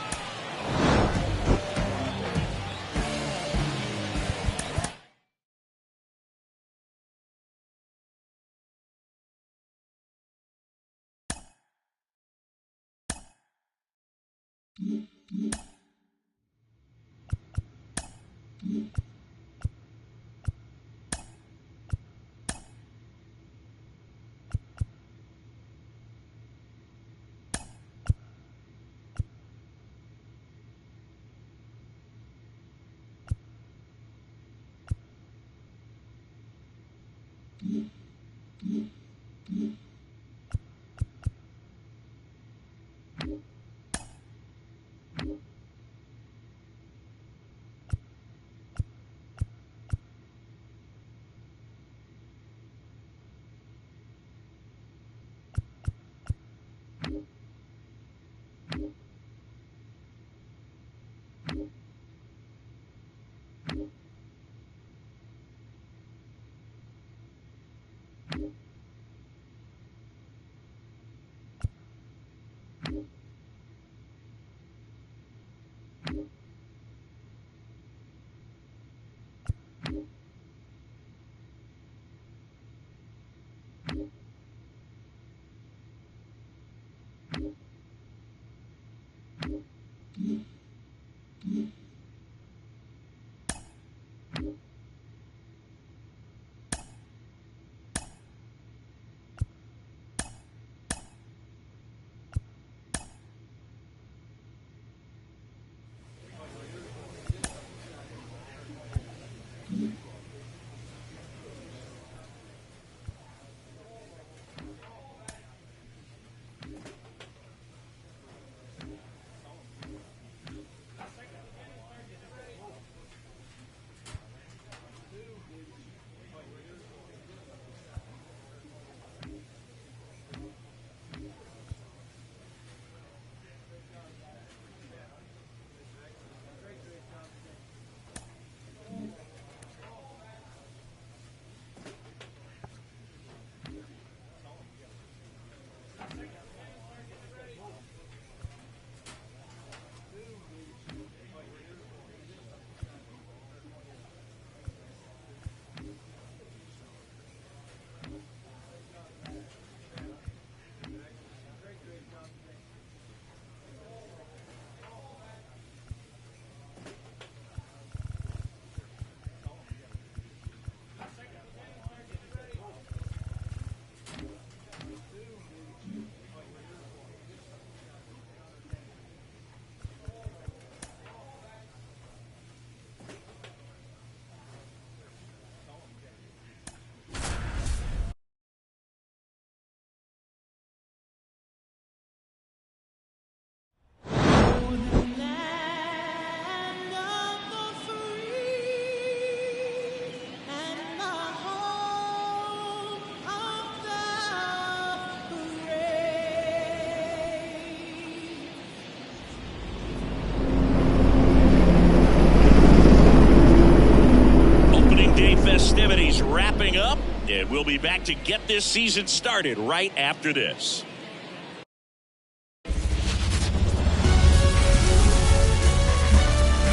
B: Festivities wrapping up, and we'll be back to get this season started right after this.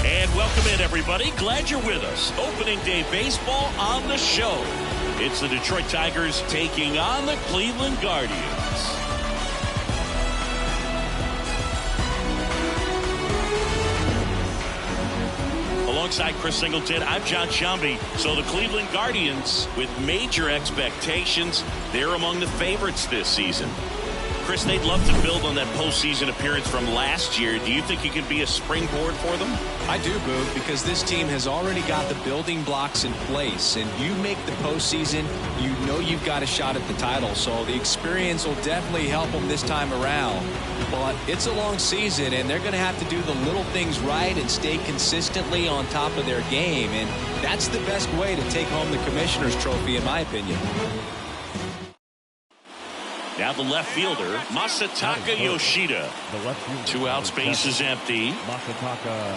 B: And welcome in, everybody. Glad you're with us. Opening day baseball on the show. It's the Detroit Tigers taking on the Cleveland Guardians. Alongside Chris Singleton, I'm John Shambi. So the Cleveland Guardians, with major expectations, they're among the favorites this season. Chris, they'd love to build on that postseason appearance from last year. Do you think it could be a springboard for them?
C: I do, Boo, because this team has already got the building blocks in place, and you make the postseason, you know you've got a shot at the title, so the experience will definitely help them this time around. But it's a long season, and they're going to have to do the little things right and stay consistently on top of their game, and that's the best way to take home the Commissioner's Trophy, in my opinion.
B: Now the left fielder, Masataka Yoshida.
A: The left fielder.
B: 2 outs, base is empty.
A: Masataka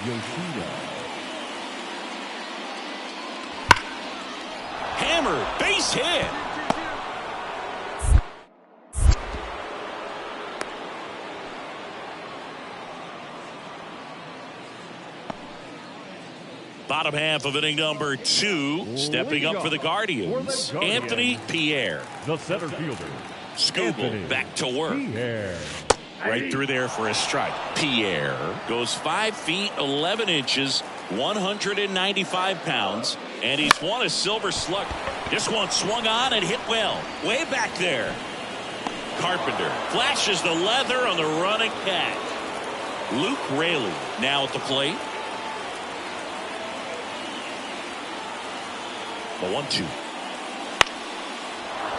A: Yoshida.
B: Hammer, base hit. Bottom half of inning number 2, stepping up for the Guardians, Anthony Pierre.
A: The center fielder.
B: Skubal back to work.
A: Pierre.
B: Right through there for a strike. Pierre goes 5 feet 11 inches, 195 pounds, and he's won a Silver Slug. This one swung on and hit well, way back there. Carpenter flashes the leather on the running cat. Luke Raley now at the plate. The 1-2.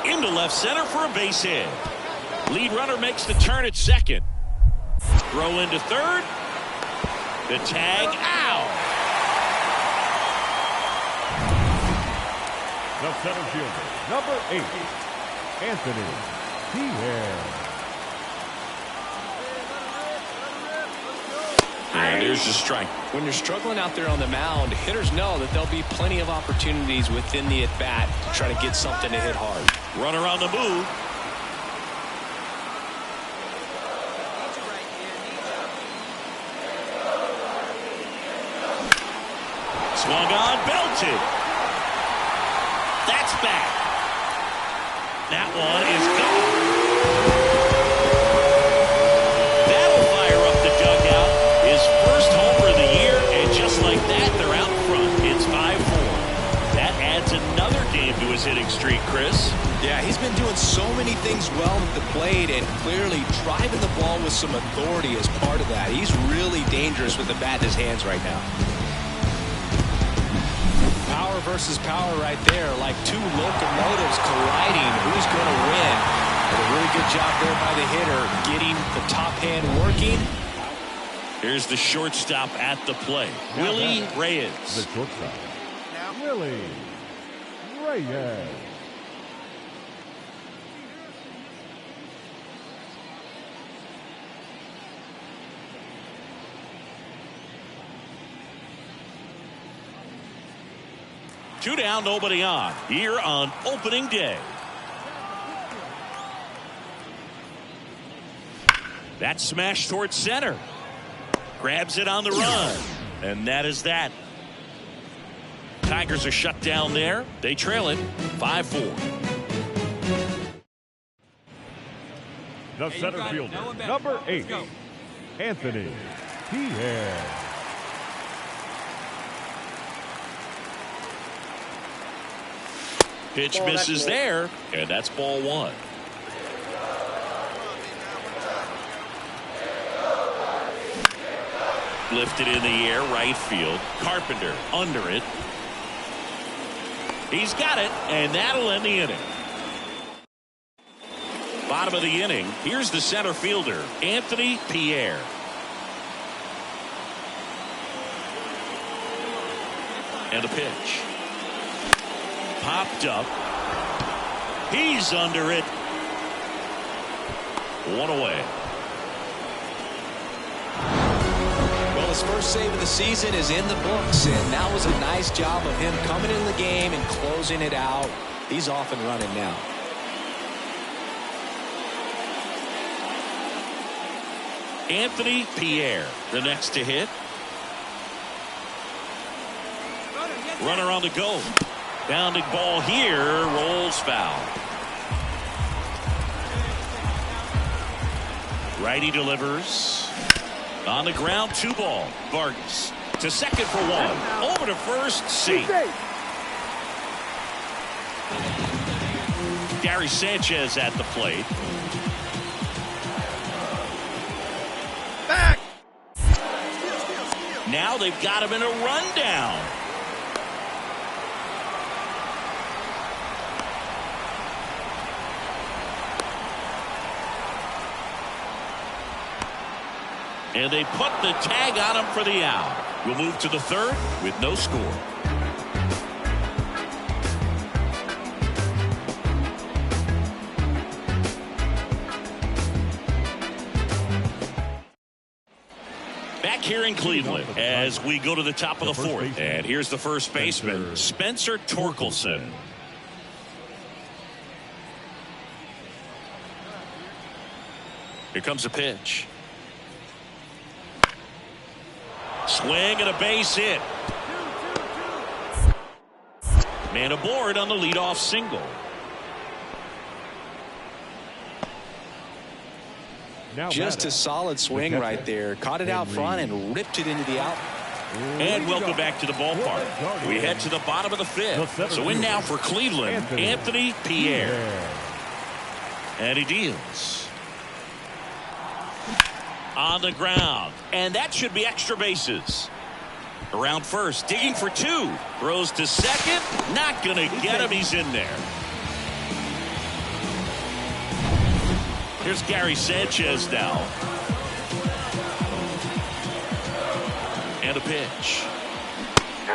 B: Into left center for a base hit. Lead runner makes the turn at second. Throw into third. The tag out.
A: The center fielder, number 8, Anthony Pierre.
B: And there's the strike.
C: When you're struggling out there on the mound, hitters know that there'll be plenty of opportunities within the at-bat to try to get something to hit hard.
B: Runner on the move. Swung on, belted. That's back. That one is gone. That'll fire up the dugout. His first homer of the year, and just like that, they're out front. It's 5-4. That adds another game to his hitting streak, Chris.
C: Yeah, he's been doing so many things well at the plate and clearly driving the ball with some authority as part of that. He's really dangerous with the bat in his hands right now. Power versus power right there, like two locomotives colliding. Who's going to win? But a really good job there by the hitter, getting the top hand working.
B: Here's the shortstop at the plate, Willie Reyes.
A: The shortstop, Willie Reyes.
B: Two down, nobody on. Here on opening day. That smash towards center. Grabs it on the run. And that is that. Tigers are shut down there. They trail it 5-4.
A: The center fielder, number 8, Anthony Pierre.
B: Pitch misses there, and that's ball 1. Lifted in the air, right field. Carpenter under it. He's got it, and that'll end the inning. Bottom of the inning, here's the center fielder, Anthony Pierre. And a pitch. Popped up. He's under it. 1 away.
C: Well, his first save of the season is in the books, and that was a nice job of him coming in the game and closing it out. He's off and running now.
B: Anthony Pierre, the next to hit. Runner on the go. Bounding ball here, rolls foul. Righty delivers. On the ground, 2 ball. Vargas to second for 1. Over to first, safe. Gary Sanchez at the plate.
D: Back!
B: Now they've got him in a rundown. And they put the tag on him for the out. We'll move to the third with no score. Back here in Cleveland as we go to the top of the 4th. And here's the first baseman, Spencer Torkelson. Here comes a pitch. Swing and a base hit. Man aboard on the leadoff single.
C: Just a solid swing right there. Caught it out front and ripped it into the out.
B: And welcome back to the ballpark. We head to the bottom of the fifth. So in now for Cleveland, Anthony Pierre. And he deals. On the ground. And that should be extra bases. Around first, digging for two. Throws to second. Not going to get him. He's in there. Here's Gary Sanchez now. And a pitch.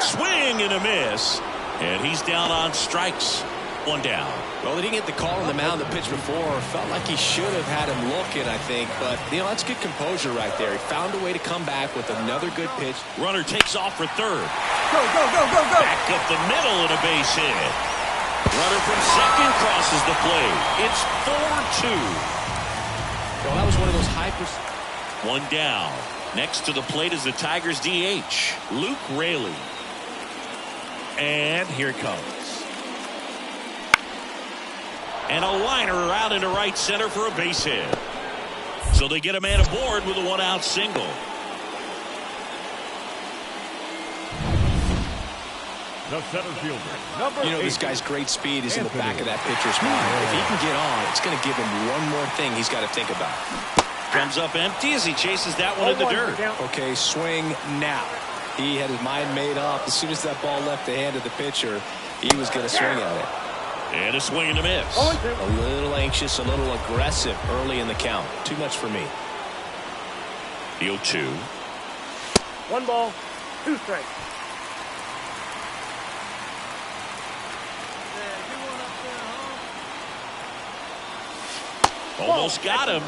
B: Swing and a miss. And he's down on strikes. One down.
C: Well, he didn't get the call on the mound the pitch before. Felt like he should have had him looking, I think. But, that's good composure right there. He found a way to come back with another good pitch.
B: Runner takes off for third.
E: Go, go, go, go, go.
B: Back up the middle and a base hit. Runner from second crosses the plate. It's 4-2.
C: Well, that was one of those
B: One down. Next to the plate is the Tigers DH, Luke Raley. And here it comes. And a liner out into right center for a base hit. So they get a man aboard with a one-out single.
A: The center fielder,
C: this guy's great speed is in the back of that pitcher's mind. If he can get on, it's going to give him one more thing he's got to think about.
B: Comes up empty as he chases that one in the dirt.
C: Okay, swing now. He had his mind made up. As soon as that ball left the hand of the pitcher, he was going to swing at it.
B: And a swing and a miss.
C: A little anxious, a little aggressive early in the count. Too much for me.
B: The 0-2.
E: 1 ball, 2 strikes.
B: Almost got him.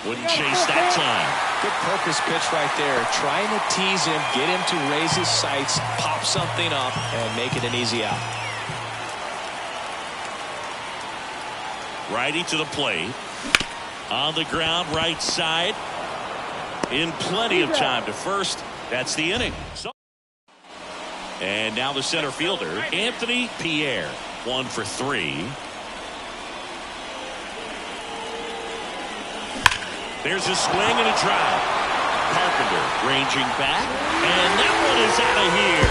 B: Wouldn't chase that time.
C: Good purpose pitch right there. Trying to tease him, get him to raise his sights, pop something up, and make it an easy out.
B: Righty to the plate. On the ground, right side. In plenty of time to first. That's the inning. And now the center fielder, Anthony Pierre. 1 for 3. There's a swing and a drive. Carpenter ranging back. And that one is out of here.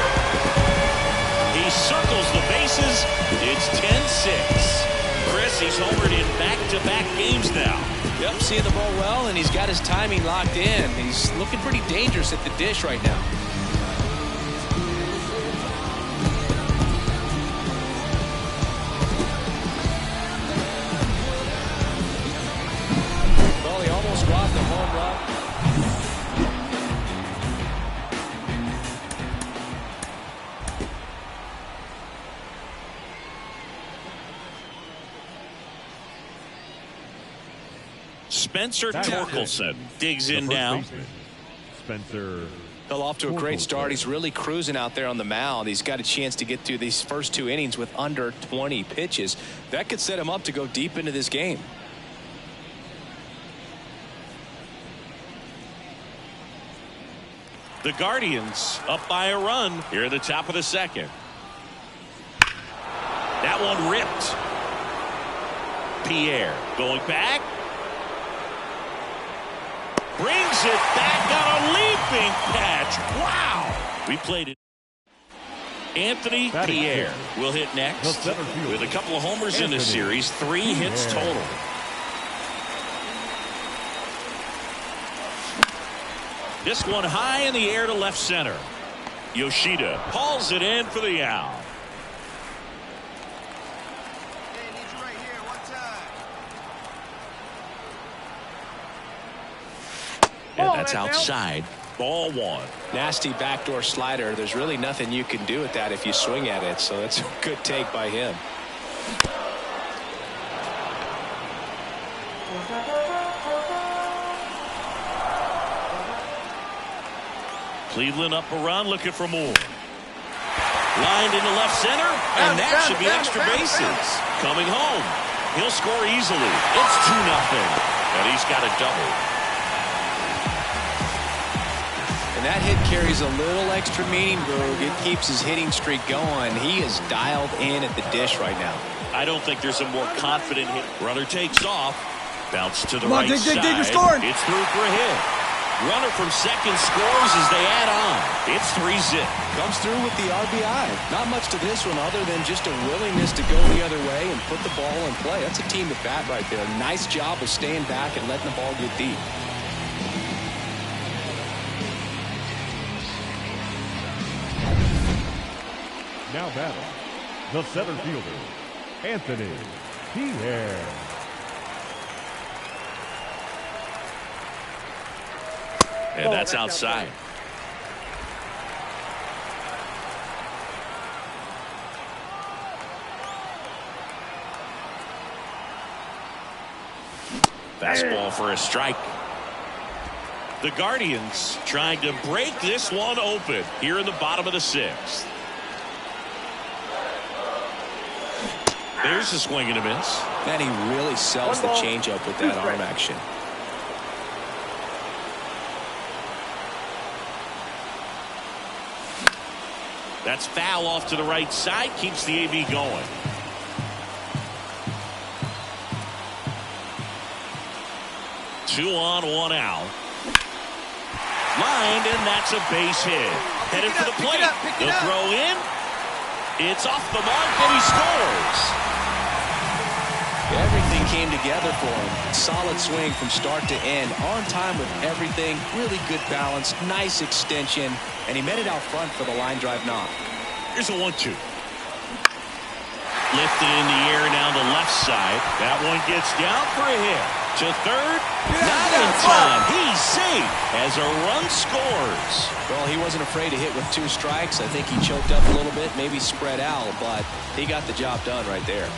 B: He circles the bases. It's 10-6. Chris, he's homered in back-to-back games now.
C: Yep, seeing the ball well, and he's got his timing locked in. He's looking pretty dangerous at the dish right now. Well, he almost robbed the home run.
B: Spencer Torkelson digs in now.
A: Spencer.
C: Well, off to a great start. He's really cruising out there on the mound. He's got a chance to get through these first 2 innings with under 20 pitches. That could set him up to go deep into this game.
B: The Guardians up by a run here at the top of the second. That one ripped. Pierre going back. Brings it back on a leaping catch. Wow. We played it. Anthony Pierre will hit next with a couple of homers in this series. 3 hits total. This one high in the air to left center. Yoshida hauls it in for the out. And that's outside. Ball 1.
C: Nasty backdoor slider. There's really nothing you can do with that if you swing at it. So that's a good take by him.
B: Cleveland up a run, looking for more. Lined into left center, and that should be extra bases. Coming home. He'll score easily. It's 2-0. And he's got a double.
C: And that hit carries a little extra meaning, Boog. It keeps his hitting streak going. He is dialed in at the dish right now.
B: I don't think there's a more confident hit. Runner takes off. Bounce to the right
E: dig,
B: side.
E: dig, you're scoring.
B: It's through for a hit. Runner from second scores as they add on. It's 3-zip.
C: Comes through with the RBI. Not much to this one other than just a willingness to go the other way and put the ball in play. That's a team at bat right there. Nice job of staying back and letting the ball get deep.
A: Now battle the center fielder, Anthony Pierre.
B: And that's outside. Fastball for a strike. The Guardians trying to break this one open here in the bottom of the sixth. There's a swing and a miss.
C: And he really sells the changeup with that arm action.
B: That's foul off to the right side. Keeps the AB going. Two on, one out. Lined, and that's a base hit. Headed for the plate. The throw in. It's off the mark, and he scores.
C: Everything came together for him. Solid swing from start to end. On time with everything. Really good balance. Nice extension. And he met it out front for the line drive knock.
B: Here's a 1-2. Lifted in the air down the left side. That one gets down for a hit. To third. Not in time. He's safe as a run scores.
C: Well, he wasn't afraid to hit with 2 strikes. I think he choked up a little bit, maybe spread out, but he got the job done right there.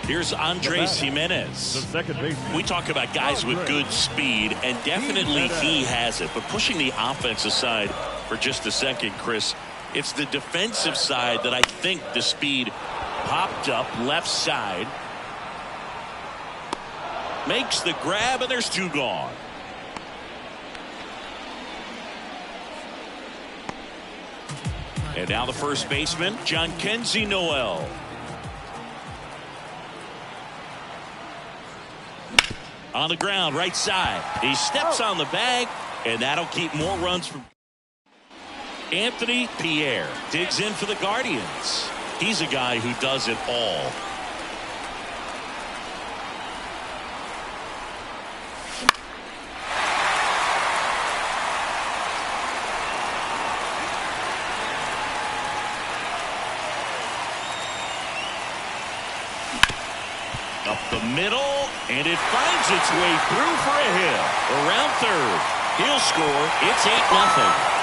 B: Here's Andres Jimenez.
A: The second baseman.
B: We talk about guys with good speed, and definitely he has it. But pushing the offense aside for just a second, Chris, it's the defensive side that I think the speed popped up left side. Makes the grab, and there's 2 gone. And now the first baseman, John Kenzie Noel. On the ground, right side. He steps on the bag, and that'll keep more runs from Anthony Pierre. Digs in for the Guardians. He's a guy who does it all. Up the middle, and it finds its way through for a hit. Around third. He'll score. It's 8-0.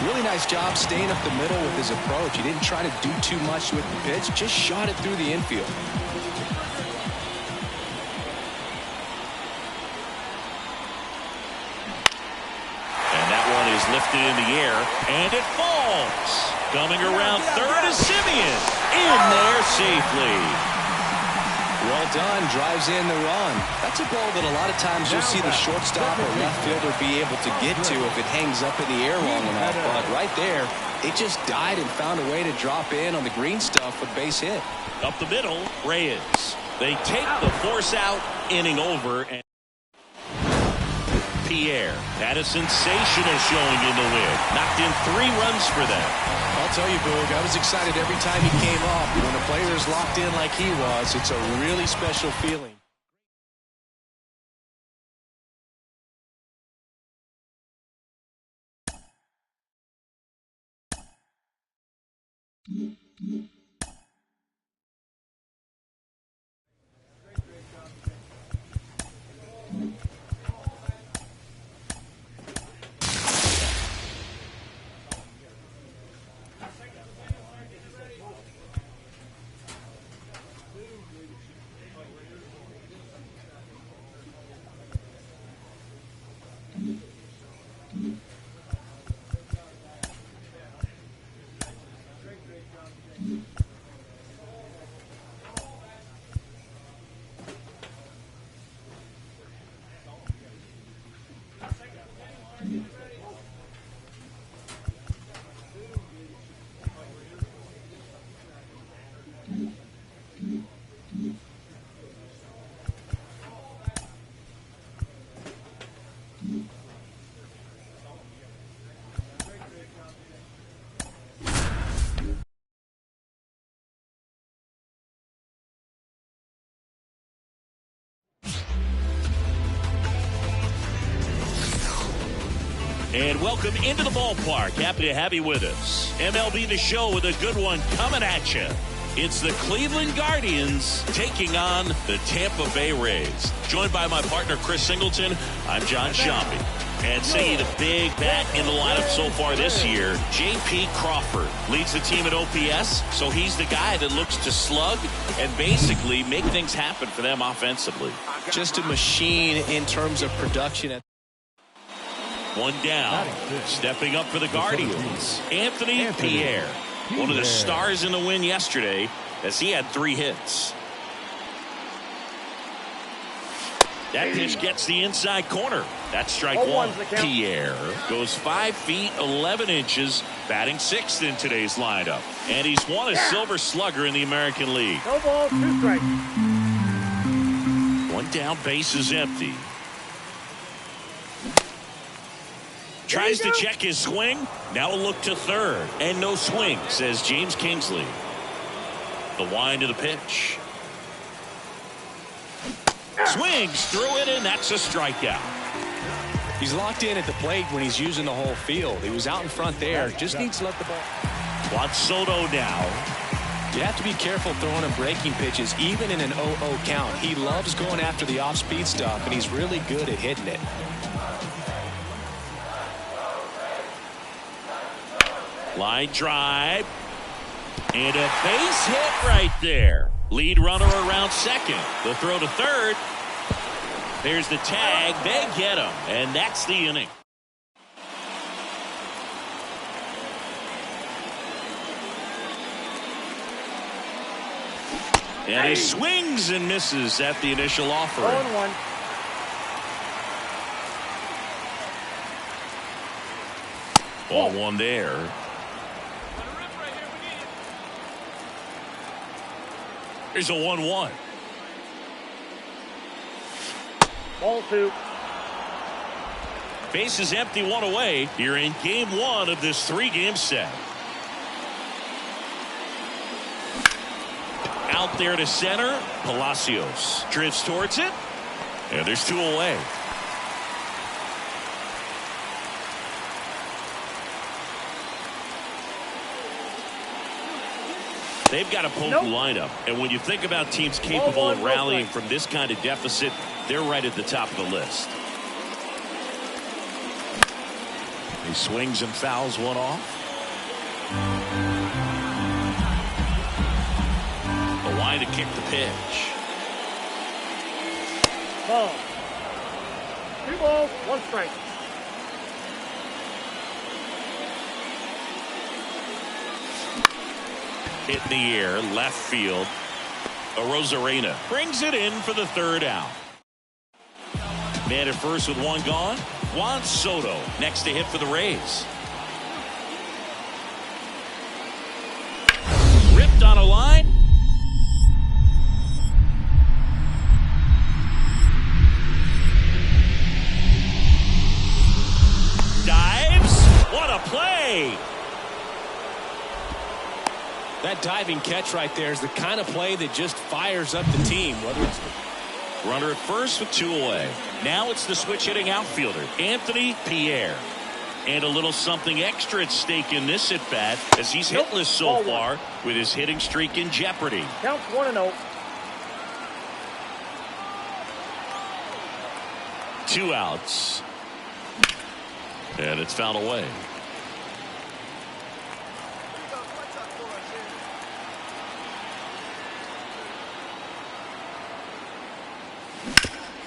C: Really nice job staying up the middle with his approach. He didn't try to do too much with the pitch, just shot it through the infield.
B: And that one is lifted in the air, and it falls. Coming around third is Simeon. In there safely.
C: Well done. Drives in the run. That's a ball that a lot of times you'll see the shortstop or left fielder be able to get to if it hangs up in the air long enough. But right there, it just died and found a way to drop in on the green stuff with base hit.
B: Up the middle, Reyes. They take the force out, inning over. And Pierre had a sensational showing in the win. Knocked in 3 runs for them.
C: I'll tell you, Boog, I was excited every time he came up. When a player is locked in like he was, it's a really special feeling.
B: And welcome into the ballpark. Happy to have you with us. MLB The Show with a good one coming at you. It's the Cleveland Guardians taking on the Tampa Bay Rays. Joined by my partner, Chris Singleton, I'm John Sciambi. And saying the big bat in the lineup so far this year, J.P. Crawford leads the team at OPS, so he's the guy that looks to slug and basically make things happen for them offensively.
C: Just a machine in terms of production.
B: One down, stepping up for the Guardians, Anthony Pierre. One of the stars in the win yesterday as he had 3 hits. That pitch gets the inside corner. That's strike 1. Pierre goes 5 feet 11 inches, batting 6th in today's lineup. And he's won a Silver Slugger in the American League.
E: No ball, 2 strikes.
B: 1 down, base is empty. Tries to check his swing. Now a look to third. And no swing, says James Kingsley. The wind of the pitch. Swings through it, and that's a strikeout.
C: He's locked in at the plate when he's using the whole field. He was out in front there. Just needs to let the ball.
B: Juan Soto now.
C: You have to be careful throwing him breaking pitches, even in an 0-0 count. He loves going after the off-speed stuff, and he's really good at hitting it.
B: Line drive. And a base hit right there. Lead runner around second. The throw to third. There's the tag. They get him. And that's the inning. And he swings and misses at the initial offering.
E: 0-1.
B: Ball 1 there. Here's a 1-1.
E: Ball 2.
B: Base is empty, 1 away. You're in game 1 of this 3-game set. Out there to center. Palacios drifts towards it. And there's 2 away. They've got a potent lineup, and when you think about teams capable of rallying from this kind of deficit, they're right at the top of the list. He swings and fouls 1 off. The line to kick the pitch.
E: Ball. 2 balls, 1 strike.
B: Hit in the air, left field. Arozarena brings it in for the 3rd out. Man at first with 1 gone. Juan Soto next to hit for the Rays. Ripped on a line. Dives. What a play.
C: That diving catch right there is the kind of play that just fires up the team. Whether it's
B: runner at first with 2 away. Now it's the switch hitting outfielder, Anthony Pierre. And a little something extra at stake in this at bat as he's hitless so far with his hitting streak in jeopardy.
E: Counts 1-0.
B: 2 outs. And it's fouled away.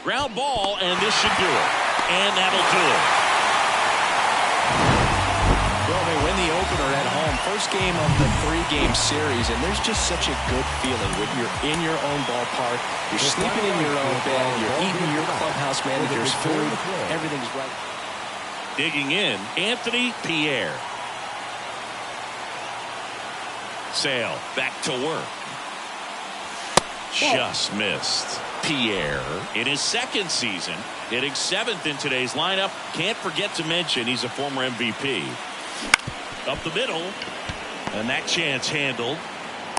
B: Ground ball, and this should do it. And that'll do it.
C: Well, they win the opener at home. First game of the 3-game series, and there's just such a good feeling when you're in your own ballpark. You're sleeping in your own bed. You're eating your clubhouse manager's food. Everything's right.
B: Digging in, Anthony Pierre. Sale back to work. Just missed. Pierre in his 2nd season, hitting 7th in today's lineup. Can't forget to mention he's a former MVP. Up the middle, and that chance handled.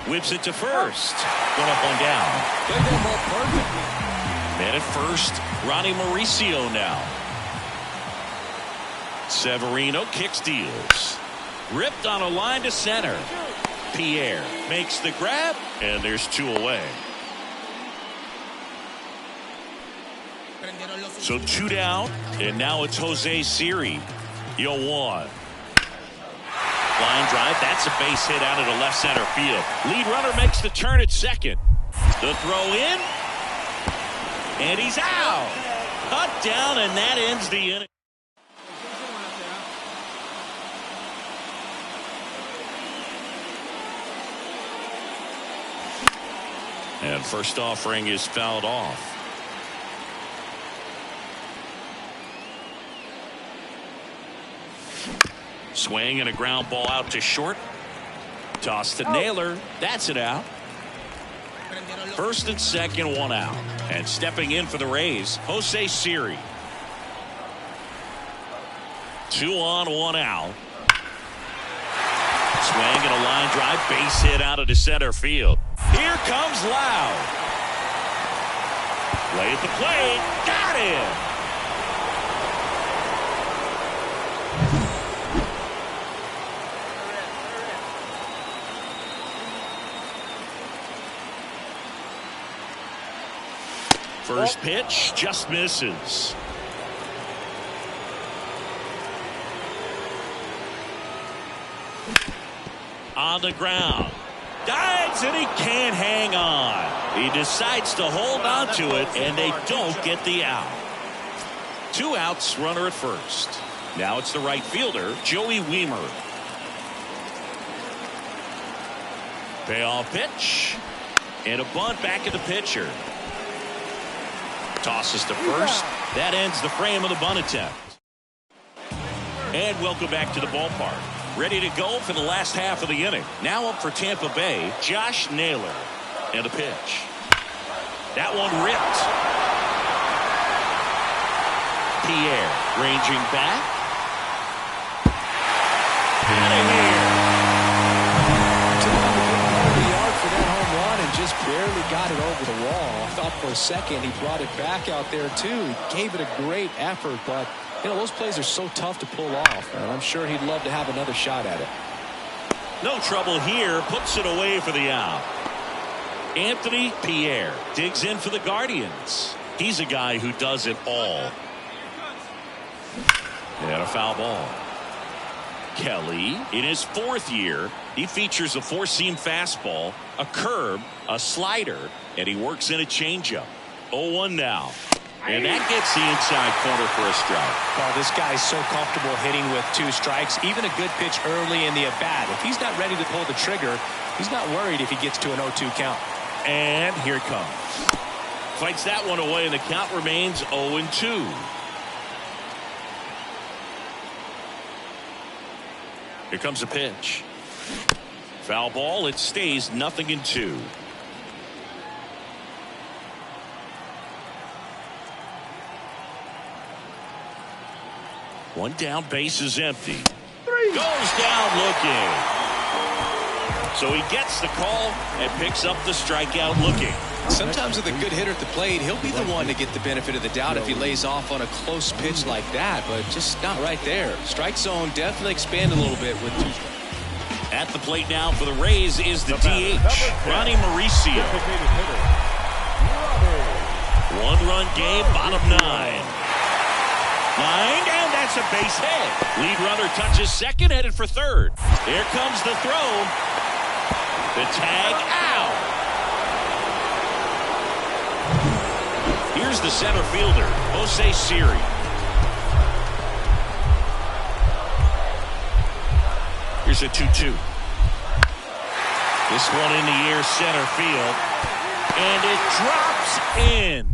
B: Whips it to first. 1 up, 1 down.
C: Played that ball perfectly.
B: Man at first, Ronnie Mauricio now. Severino kicks deals. Ripped on a line to center. Pierre makes the grab, and there's 2 away. So 2 down, and now it's Jose Siri. 0-1. Line drive, that's a base hit out of the left center field. Lead runner makes the turn at second. The throw in, and he's out. Cut down, and that ends the inning. And first offering is fouled off. Swing and a ground ball out to short. Toss to Naylor. That's it out. First and second, 1 out. And stepping in for the Rays, Jose Siri. 2 on, 1 out. Swing and a line drive, base hit out of the center field. Here comes Loud. Play at the plate. Got him. First pitch just misses. On the ground. Dives and he can't hang on. He decides to hold on to it, and they don't get the out. 2 outs, runner at first. Now it's the right fielder, Joey Wiemer. Payoff pitch. And a bunt back at the pitcher. Tosses to first. That ends the frame of the bunt attempt. And welcome back to the ballpark. Ready to go for the last half of the inning. Now up for Tampa Bay, Josh Naylor. And a pitch. That one ripped. Pierre ranging back. Out of here.
C: For that home run and just barely got it over the wall. I thought for a second he brought it back out there too. He gave it a great effort, but you know those plays are so tough to pull off, and I'm sure he'd love to have another shot at it.
B: No trouble here, puts it away for the out. Anthony Pierre digs in for the Guardians. He's a guy who does it all. And a foul ball. Kelly, in his 4th year, he features a 4-seam fastball, a curve, a slider, and he works in a changeup. 0-1 now. And that gets the inside corner for a strike.
C: Well, this guy's so comfortable hitting with 2 strikes. Even a good pitch early in the at-bat. If he's not ready to pull the trigger, he's not worried if he gets to an 0-2 count.
B: And here it comes. Fights that one away, and the count remains 0-2. Here comes a pitch. Foul ball. It stays 0-2. One down, base is empty. Goes down looking. So he gets the call and picks up the strikeout looking.
C: Sometimes with a good hitter at the plate, he'll be the one to get the benefit of the doubt if he lays off on a close pitch like that, but just not right there. Strike zone definitely expanded a little bit with 2 strikes.
B: At the plate now for the Rays is the DH, Ronnie Mauricio. 1-run game, bottom 9. Line, and that's a base hit. Lead runner touches second, headed for third. Here comes the throw. The tag out. Here's the center fielder, Jose Siri. Here's a 2-2. This one in the air, center field. And it drops in.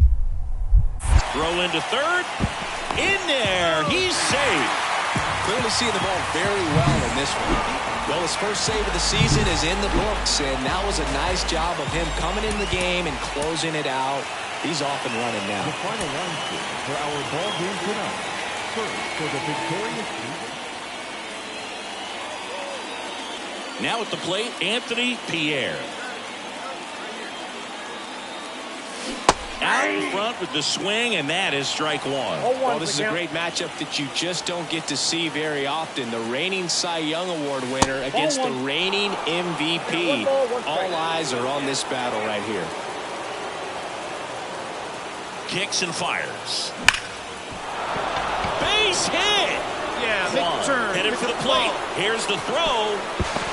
B: Throw into third. In there. He's safe.
C: Clearly seeing the ball very well in this one. Well, his first save of the season is in the books, and that was a nice job of him coming in the game and closing it out. He's off and running now.
A: The final line score for our ball game tonight. First, for the victorious team.
B: Now at the plate, Anthony Pierre. Out in front with the swing, and that is strike one.
C: Well, this is a great matchup that you just don't get to see very often. The reigning Cy Young Award winner against the reigning MVP. All eyes are on this battle right here.
B: Kicks and fires. Base hit.
D: Yeah, make a turn.
B: Headed for the plate. Here's the throw.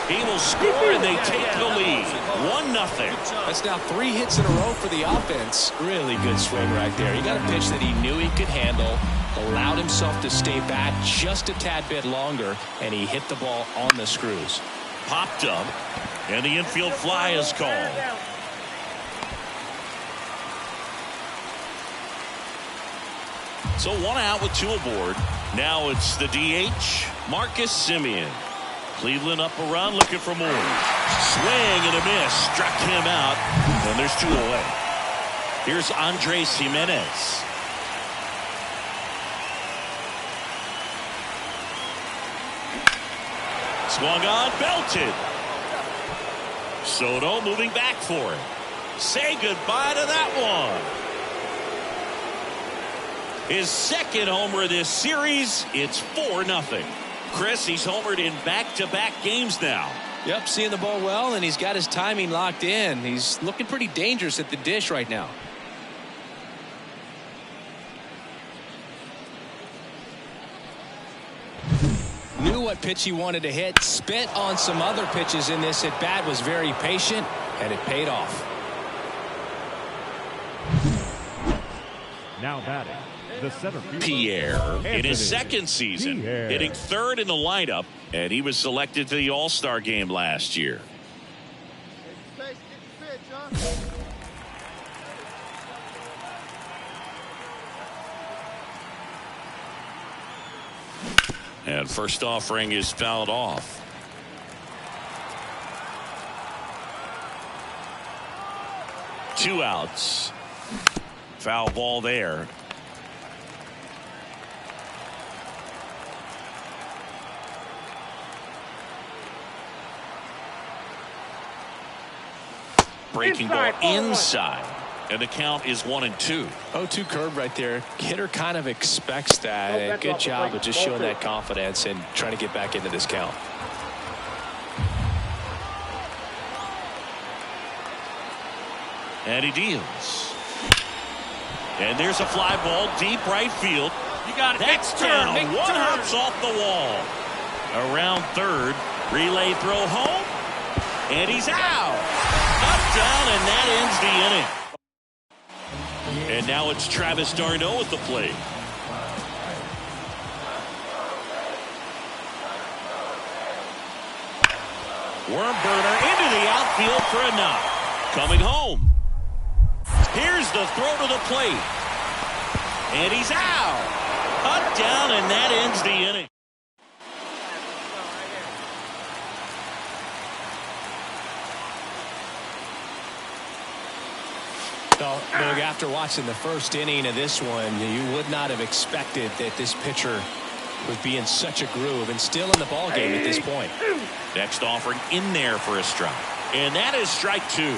B: He will score, and they take the lead. 1-0.
C: That's now 3 hits in a row for the offense. Really good swing right there. He got a pitch that he knew he could handle, allowed himself to stay back just a tad bit longer, and he hit the ball on the screws.
B: Popped up, and the infield fly is called. So 1 out with 2 aboard. Now it's the DH, Marcus Semien. Cleveland up a run, looking for more. Swing and a miss. Struck him out, and there's 2 away. Here's Andres Jimenez. Swung on, belted. Soto moving back for it. Say goodbye to that one. His second homer of this series. It's 4-0. Chris, he's homered in back-to-back games now.
C: Yep, seeing the ball well, and he's got his timing locked in. He's looking pretty dangerous at the dish right now. Knew what pitch he wanted to hit. Spit on some other pitches in this at bat. Was very patient, and it paid off.
A: Now batting, the center fielder,
B: Pierre, in
A: Anthony
B: his second season,
A: Pierre.
B: hitting 3rd in the lineup, and he was selected to the All-Star game last year.
D: Get the pitch, huh?
B: And first offering is fouled off. Two outs. Foul ball there. Breaking ball inside. And the count is 1-2.
C: 0-2 curve right there. Hitter kind of expects that. And good job of just showing that confidence and trying to get back into this count.
B: And he deals. And there's a fly ball deep right field.
D: You got it.
B: That's down. One hops off the wall. Around third. Relay throw home. And he's out. Up, down, and that ends the inning. And now it's Travis d'Arnaud at the plate. Worm burner into the outfield for a knock. Coming home. Here's the throw to the plate. And he's out. Up, down, and that ends the inning.
C: Well, Doug, after watching the first inning of this one, you would not have expected that this pitcher would be in such a groove and still in the ballgame at this point.
B: Next offering in there for a strike. And that is strike two.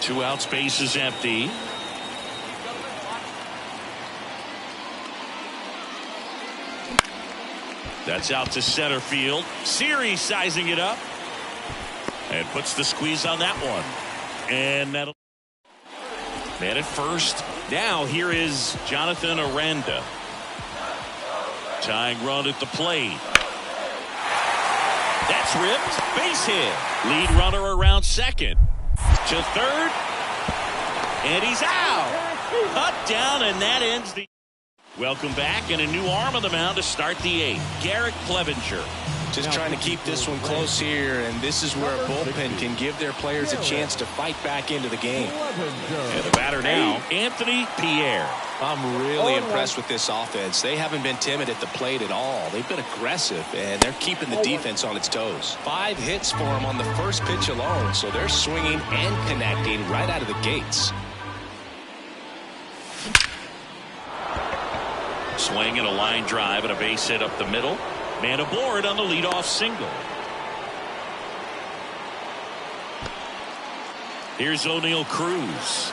B: Two out, space is empty. That's out to center field. Series sizing it up. And puts the squeeze on that one. And that'll... Man at first. Now here is Jonathan Aranda. Tying run at the plate. That's ripped. Base hit. Lead runner around second. To third. And he's out. Cut down, and that ends the... Welcome back, and a new arm on the mound to start the eighth. Garrett Clevenger.
C: Just trying to keep this one close here, and this is where a bullpen can give their players a chance to fight back into the game.
B: And the batter now, Anthony Pierre.
C: I'm really impressed with this offense. They haven't been timid at the plate at all. They've been aggressive, and they're keeping the defense on its toes. 5 hits for them on the first pitch alone, so they're swinging and connecting right out of the gates.
B: Swing and a line drive and a base hit up the middle. Man aboard on the leadoff single. Here's O'Neal Cruz.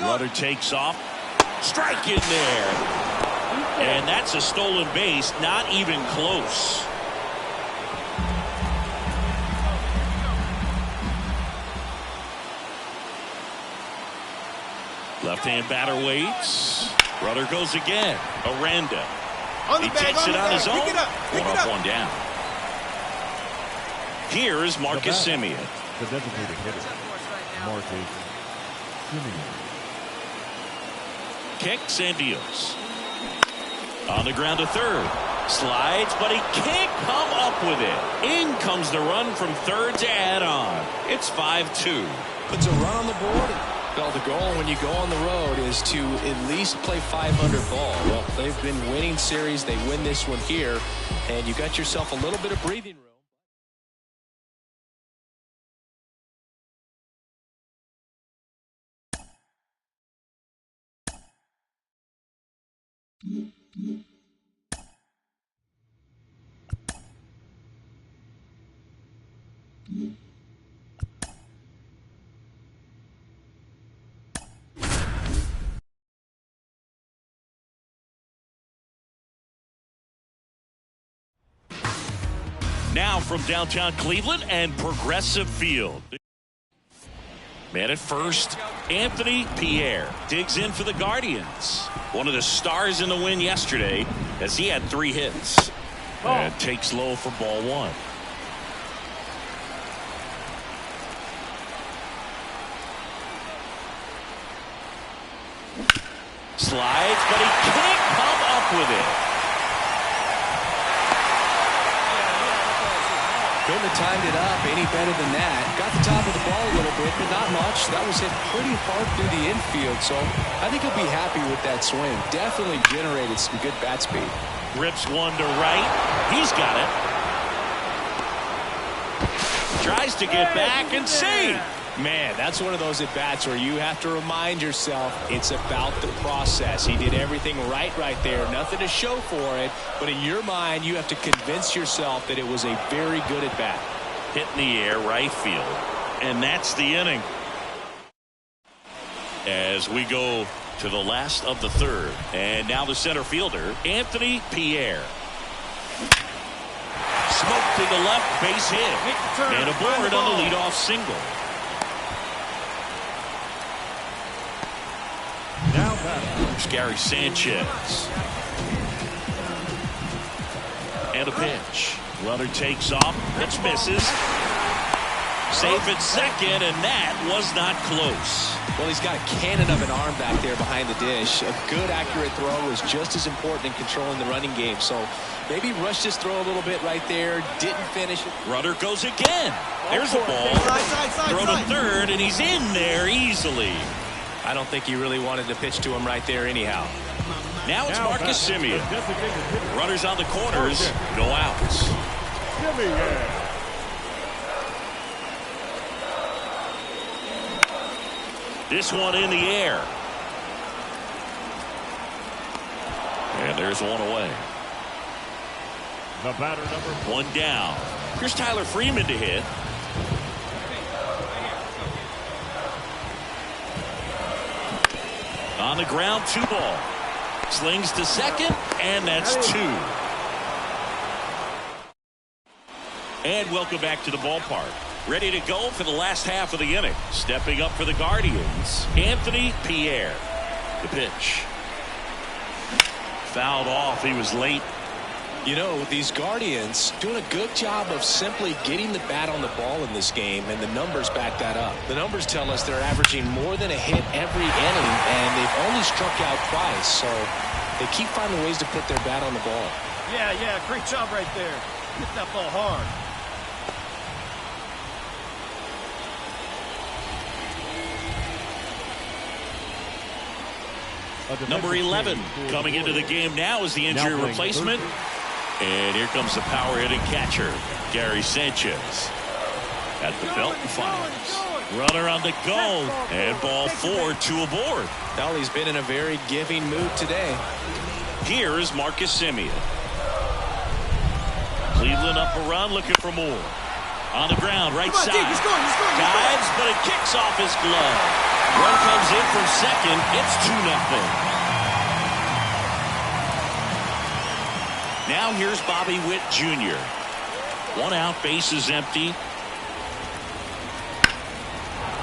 B: Runner takes off. Strike in there. And that's a stolen base. Not even close. Left-hand batter waits. Runner goes again. Aranda. He takes it on his own. One up, one down. Here is Marcus Semien.
A: The designated hitter, Marcus Semien.
B: Kicks and deals. On the ground to third. Slides, but he can't come up with it. In comes the run from third to add on. It's 5-2.
C: Puts a run on the board. Well, the goal when you go on the road is to at least play 500 ball. Well, they've been winning series. They win this one here, and you got yourself a little bit of breathing room.
B: Now from downtown Cleveland and Progressive Field. Man at first, Anthony Pierre digs in for the Guardians. One of the stars in the win yesterday as he had 3 hits. And takes low for ball 1. Slides, but he can't come up with it.
C: Couldn't have timed it up any better than that. Got the top of the ball a little bit, but not much. That was hit pretty far through the infield, so I think he'll be happy with that swing. Definitely generated some good bat speed.
B: Rips one to right. He's got it. Tries to get back and save.
C: Man, that's one of those at-bats where you have to remind yourself it's about the process. He did everything right there. Nothing to show for it. But in your mind, you have to convince yourself that it was a very good at-bat.
B: Hit in the air, right field. And that's the inning. As we go to the last of the third. And now the center fielder, Anthony Pierre. Smoked to the left, base hit. And aboard on the leadoff single.
A: Now batter,
B: Gary Sanchez. And a pitch. Runner takes off. Pitch misses. Safe at second, and that was not close.
C: Well, he's got a cannon of an arm back there behind the dish. A good, accurate throw is just as important in controlling the running game. So maybe rushed his throw a little bit right there. Didn't finish it.
B: Runner goes again. There's a ball. Throw to third, and he's in there easily.
C: I don't think he really wanted to pitch to him right there anyhow.
B: Now it's Marcus Semien. Runners on the corners, no outs. This one in the air. And there's one away.
A: the batter number
B: 1 down. Here's Tyler Freeman to hit. On the ground, 2 ball. Slings to second, and that's 2. And welcome back to the ballpark. Ready to go for the last half of the inning. Stepping up for the Guardians, Anthony Pierre. The pitch. Fouled off. He was late.
C: You know, these Guardians doing a good job of simply getting the bat on the ball in this game, and the numbers back that up. The numbers tell us they're averaging more than a hit every inning, and they've only struck out twice, so they keep finding ways to put their bat on the ball.
D: Yeah, great job right there. Hit that ball hard.
B: Number 11 coming into the game now is the injury replacement. And here comes the power hitting catcher, Gary Sanchez. At the belt and fires. Runner on the go. And ball 4, 2 aboard.
C: Well, he's been in a very giving mood today.
B: Here is Marcus Semien. Cleveland up a run, looking for more. On the ground, right side.
D: He's going.
B: Dives, but it kicks off his glove. Run comes in from second. It's 2-0. Now here's Bobby Witt Jr. One out, base is empty.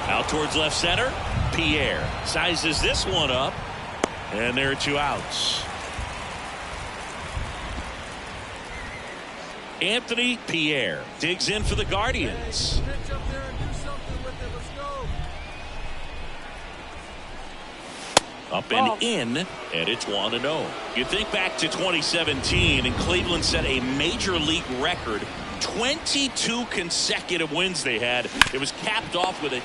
B: Out towards left center. Pierre sizes this one up, and there are 2 outs. Anthony Pierre digs in for the Guardians.
D: Pitch up there and do something with it. Let's go.
B: Up and in, and it's 1-0. You think back to 2017, and Cleveland set a major league record. 22 consecutive wins they had. It was capped off with it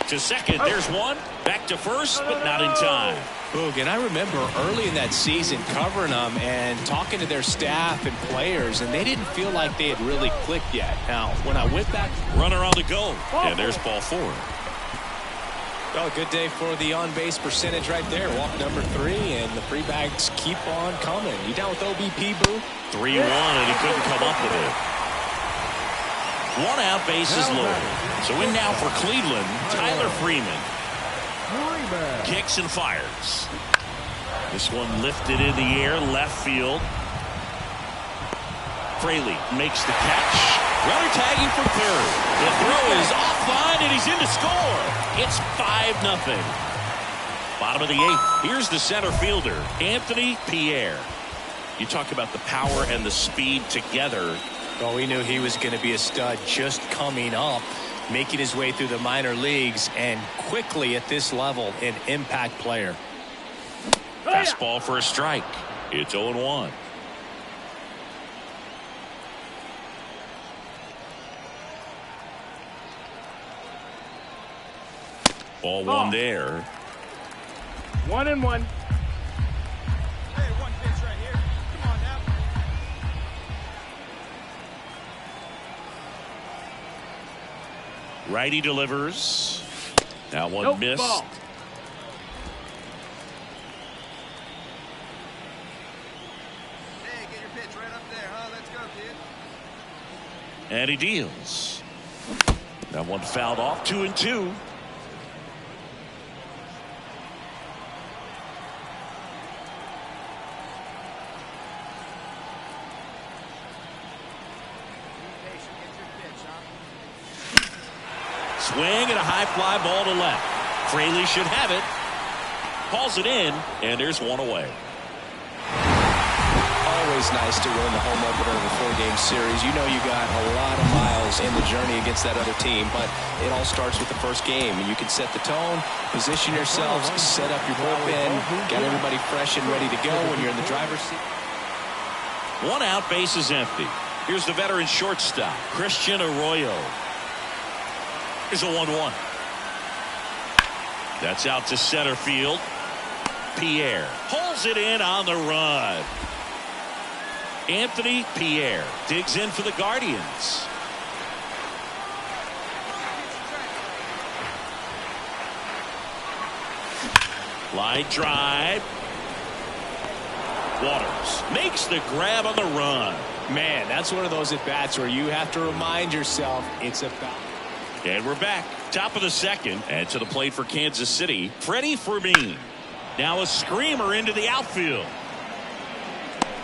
B: to second. There's one. Back to first, but not in time.
C: Boog, and I remember early in that season covering them and talking to their staff and players, and they didn't feel like they had really clicked yet. Now, when I went back...
B: Runner on the go, and there's ball 4.
C: Well, a good day for the on-base percentage right there. Walk number 3, and the free bags keep on coming. You down with OBP, Boo?
B: 3-1, and he couldn't come up with it. 1 out, base is loaded. So in now for Cleveland, Tyler Freeman. Kicks and fires. This one lifted in the air, left field. Fraley makes the catch. Runner tagging for third. The throw is offline, and he's in to score. It's 5-0. Bottom of the 8th. Here's the center fielder, Anthony Pierre. You talk about the power and the speed together.
C: Oh, we knew he was going to be a stud just coming up, making his way through the minor leagues, and quickly at this level, an impact player.
B: Fastball for a strike. It's 0-1. Ball 1 there.
E: 1-1.
D: Hey, one pitch right here. Come on now.
B: Righty delivers. That one missed.
E: Ball.
D: Hey, get your pitch right up there, huh? Let's go, kid.
B: And he deals. That one fouled off. 2-2. Swing and a high fly ball to left. Fraley should have it. Calls it in, and there's 1 away.
C: Always nice to win the home opener of a 4-game series. You know you got a lot of miles in the journey against that other team, but it all starts with the first game. And you can set the tone, position yourselves, set up your bullpen, got everybody fresh and ready to go when you're in the driver's seat.
B: 1 out, base is empty. Here's the veteran shortstop, Christian Arroyo. Here's a 1-1. That's out to center field. Pierre pulls it in on the run. Anthony Pierre digs in for the Guardians. Line drive. Waters makes the grab on the run.
C: Man, that's one of those at-bats where you have to remind yourself it's about.
B: And we're back. Top of the 2nd. And to the plate for Kansas City, Freddie Fermin. Now a screamer into the outfield.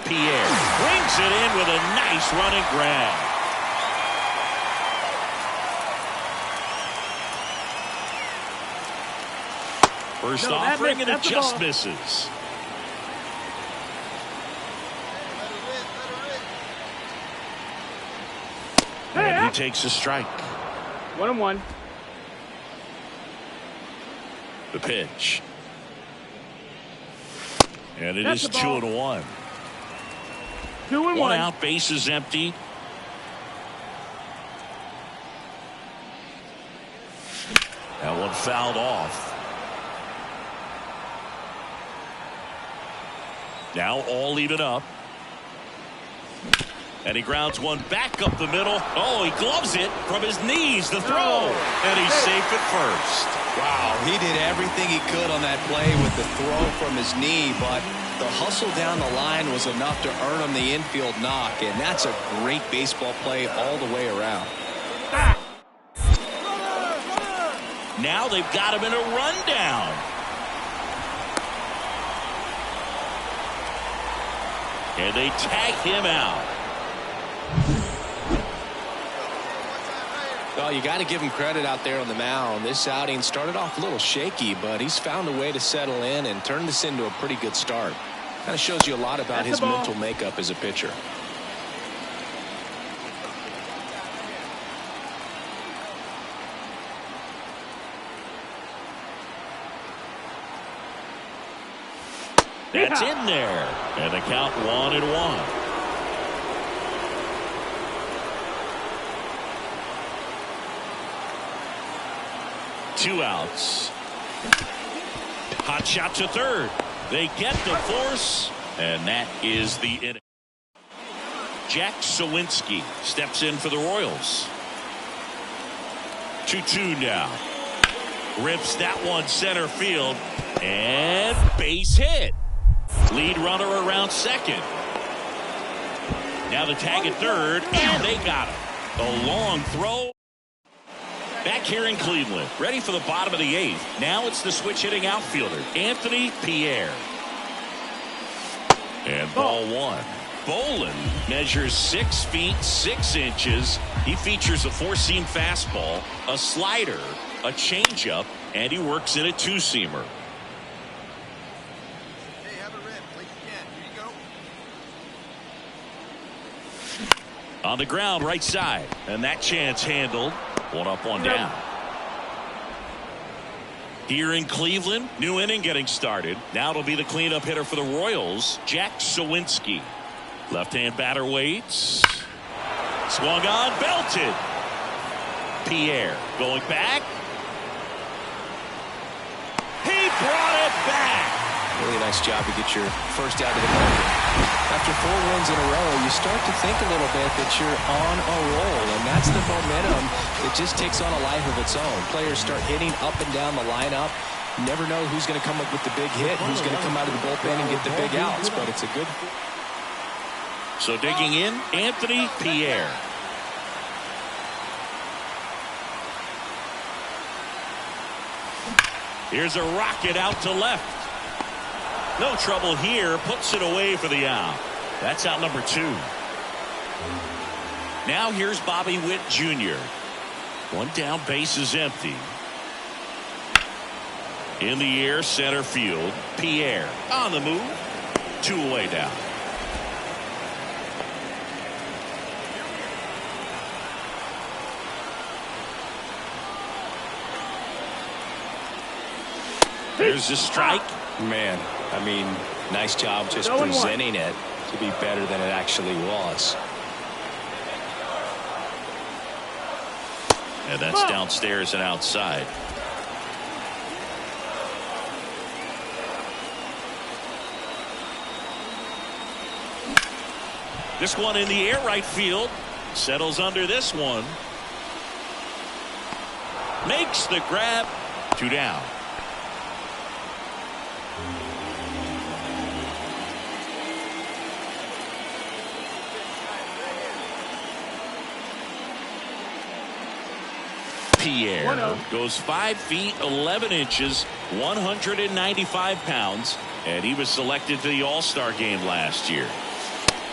B: Pierre brings it in with a nice running grab. First offering, and it just misses. And he takes a strike.
E: 1-1.
B: The pitch. And it is 2-1.
E: 2-1.
B: 1 out, base is empty. That one fouled off. Now all even up. And he grounds one back up the middle. Oh, he gloves it from his knees. The throw. And he's safe at first.
C: Wow, he did everything he could on that play with the throw from his knee, but the hustle down the line was enough to earn him the infield knock, and that's a great baseball play all the way around.
B: Now they've got him in a rundown. And they tag him out.
C: Well, you got to give him credit out there on the mound. This outing started off a little shaky, but he's found a way to settle in and turn this into a pretty good start. Kind of shows you a lot about his mental makeup as a pitcher.
B: That's in there. And the count 1-1. Two outs. Hot shot to third. They get the force, and that is the inning. Jack Sawinski steps in for the Royals. 2-2 now. Rips that one center field, and base hit. Lead runner around second. Now the tag at third, and they got him. A long throw. Back here in Cleveland, ready for the bottom of the eighth. Now it's the switch hitting outfielder, Anthony Pierre. And ball one. Bolin measures 6 feet 6 inches. He features a 4-seam fastball, a slider, a changeup, and he works in a 2-seamer.
D: Hey, have a rip. Like you can. Here you go.
B: On the ground, right side. And that chance handled. 1 up, 1 down. Here in Cleveland, new inning getting started. Now it'll be the cleanup hitter for the Royals, Jack Sawinski. Left-hand batter waits. Swung on, belted. Pierre going back. He brought it back.
C: Really nice job to get your first out of the country. After 4 wins in a row, you start to think a little bit that you're on a roll, and that's the momentum that just takes on a life of its own. Players start hitting up and down the lineup. You never know who's going to come up with the big hit, who's going to come out of the bullpen and get the big outs, but it's a good.
B: So digging in, Anthony Pierre. Here's a rocket out to left. No trouble here. Puts it away for the out. That's out number 2. Now here's Bobby Witt Jr. 1 down, base is empty. In the air, center field. Pierre on the move. 2 away down. There's a strike.
C: Man, I mean, nice job just presenting it to be better than it actually was.
B: And that's downstairs and outside. This one in the air, right field. Settles under this one. Makes the grab. 2 down. Pierre goes 5 feet 11 inches, 195 pounds, and he was selected to the All-Star game last year.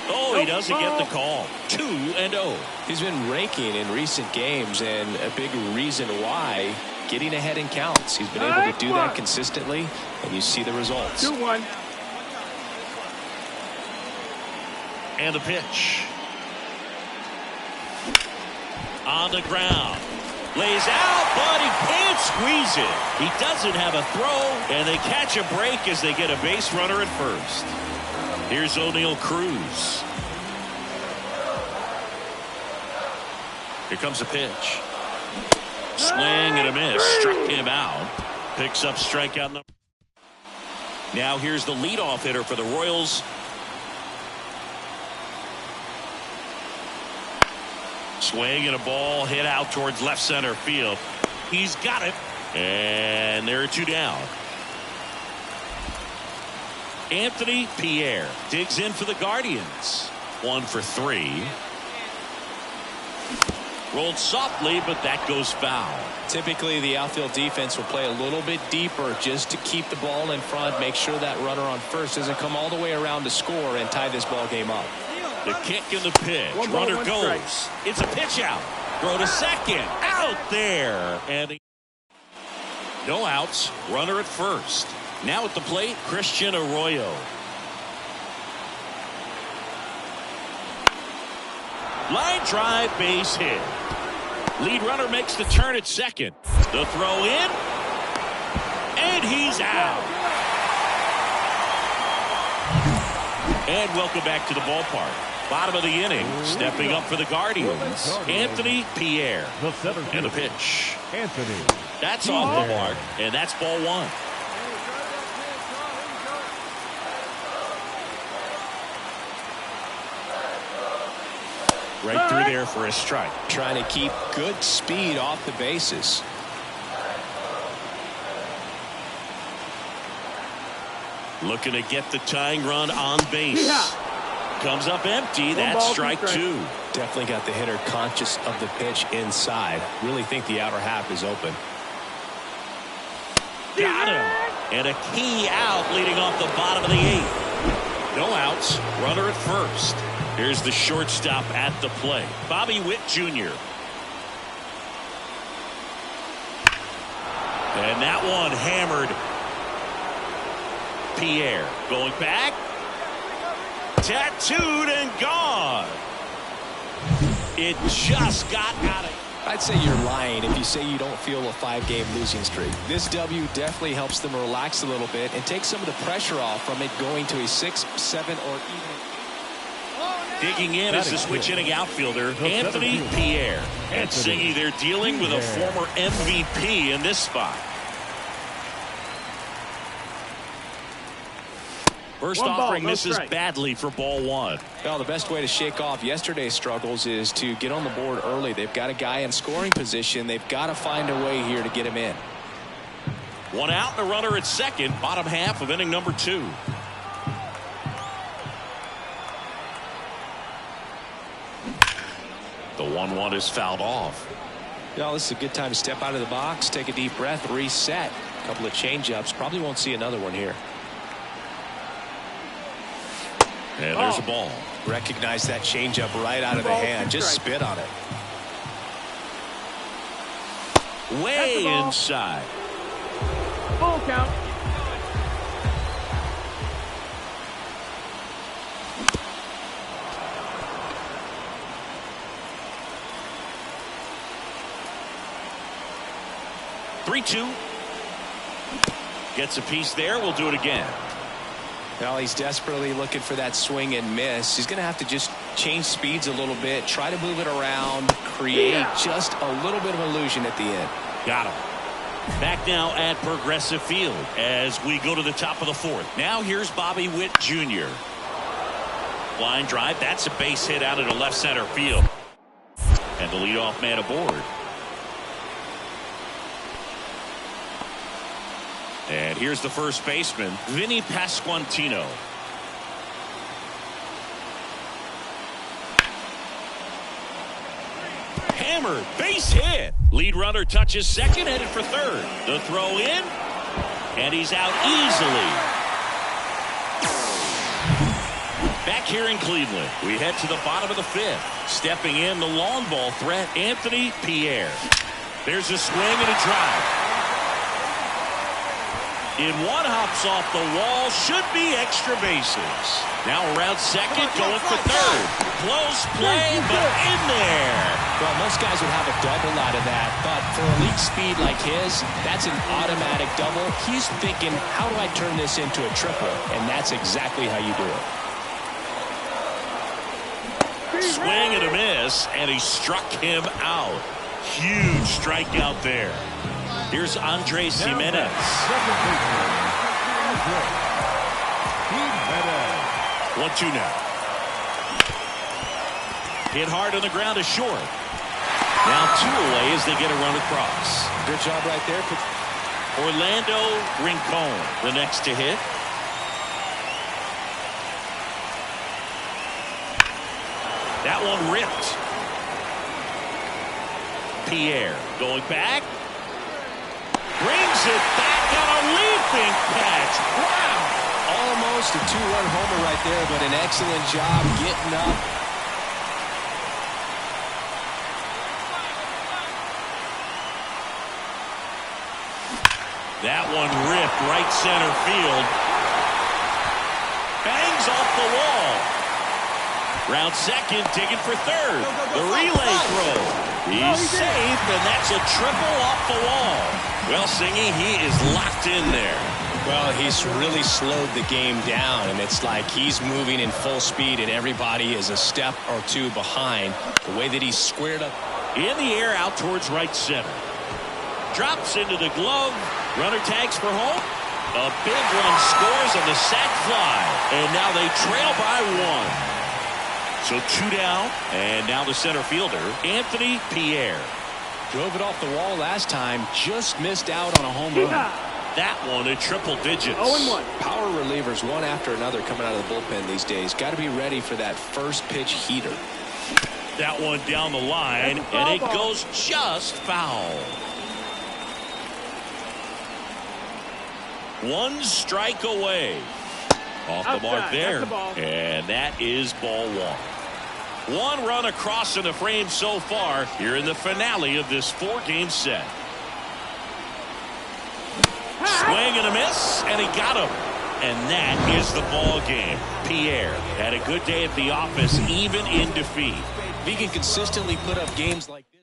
B: Oh, he doesn't get the call. 2-0.
C: He's been raking in recent games, and a big reason why, getting ahead in counts. He's been able to do that consistently, and you see the results.
E: 2-1.
B: And the pitch. On the ground. Lays out, but he can't squeeze it. He doesn't have a throw, and they catch a break as they get a base runner at first. Here's O'Neal Cruz. Here comes a pitch. Swing and a miss. Struck him out. Picks up strikeout number. Now here's the leadoff hitter for the Royals. Swing and a ball hit out towards left center field. He's got it. And there are 2 down. Anthony Pierre digs in for the Guardians. 1 for 3. Rolled softly, but that goes foul.
C: Typically, the outfield defense will play a little bit deeper just to keep the ball in front, make sure that runner on first doesn't come all the way around to score and tie this ball game up.
B: The kick and the pitch. Runner goes. It's a pitch out. Throw to second. Out there. And no outs. Runner at first. Now at the plate, Christian Arroyo. Line drive, base hit. Lead runner makes the turn at second. The throw in. And he's out. And welcome back to the ballpark. Bottom of the inning. Stepping up for the Guardians. Anthony Pierre. And the pitch.
A: Anthony.
B: That's off the mark. And that's ball 1. Right through there for a strike.
C: Trying to keep good speed off the bases.
B: Looking to get the tying run on base. Comes up empty. That's strike 2.
C: Definitely got the hitter conscious of the pitch inside. Really think the outer half is open.
B: Got him. And a key out leading off the bottom of the 8th. No outs. Runner at first. Here's the shortstop at the plate. Bobby Witt Jr. And that one hammered. Pierre going back. Tattooed and gone. It just got out of.
C: I'd say you're lying if you say you don't feel a 5-game losing streak. This W definitely helps them relax a little bit and take some of the pressure off from it going to a 6, 7, or even.
B: Digging in is the switch inning outfielder, Anthony Pierre. And Siggy, they're dealing with a former MVP in this spot. First offering misses badly for ball 1.
C: Well, the best way to shake off yesterday's struggles is to get on the board early. They've got a guy in scoring position. They've got to find a way here to get him in.
B: 1 out and a runner at second, bottom half of inning number 2. The 1-1 is fouled off.
C: Well, this is a good time to step out of the box, take a deep breath, reset. A couple of changeups. Probably won't see another one here.
B: And there's a ball.
C: Recognize that changeup right out of the hand. Just spit on it.
B: Way inside.
E: Full count.
B: Three-two. Gets a piece there. We'll do it again.
C: Well, he's desperately looking for that swing and miss. He's going to have to just change speeds a little bit, try to move it around, create just a little bit of illusion at the end.
B: Got him. Back now at Progressive Field as we go to the top of the 4th. Now here's Bobby Witt Jr. Line drive. That's a base hit out into left center field. And the leadoff man aboard. And here's the first baseman, Vinny Pasquantino. Hammered, base hit. Lead runner touches second, headed for third. The throw in, and he's out easily. Back here in Cleveland, we head to the bottom of the 5th. Stepping in the long ball threat, Anthony Pierre. There's a swing and a drive. In one, hops off the wall, should be extra bases. Now around second, going for third. Close play, but in there.
C: Well, most guys would have a double out of that, but for elite speed like his, that's an automatic double. He's thinking, how do I turn this into a triple? And that's exactly how you do it.
B: Swing and a miss, and he struck him out. Huge strikeout there. Here's Andres Jimenez. 1-2 now. Hit hard on the ground to short. Now 2 away as they get a run across.
C: Good job right there.
B: Orlando Rincon, the next to hit. That one ripped. Pierre going back. Brings it back on a leaping catch. Wow.
C: Almost a 2-run homer right there, but an excellent job getting up.
B: That one ripped right center field. Bangs off the wall. Round second, digging for third. The relay throw. He's safe, and that's a triple off the wall. Well, Singy, he is locked in there.
C: Well, he's really slowed the game down, and it's like he's moving in full speed, and everybody is a step or 2 behind. The way that he's squared up.
B: In the air out towards right center. Drops into the glove. Runner tags for home. A big run scores on the sac fly. And now they trail by 1. So 2 down. And now the center fielder, Anthony Pierre.
C: Drove it off the wall last time. Just missed out on a home run.
B: That one in triple digits.
E: 0-1.
C: Power relievers one after another coming out of the bullpen these days. Got to be ready for that first pitch heater.
B: That one down the line. And it goes just foul. 1 strike away. Off the mark there. And that is ball 1. 1 run across in the frame so far here in the finale of this 4-game set. Swing and a miss, and he got him. And that is the ball game. Pierre had a good day at the office, even in defeat.
C: If he can consistently put up games like this.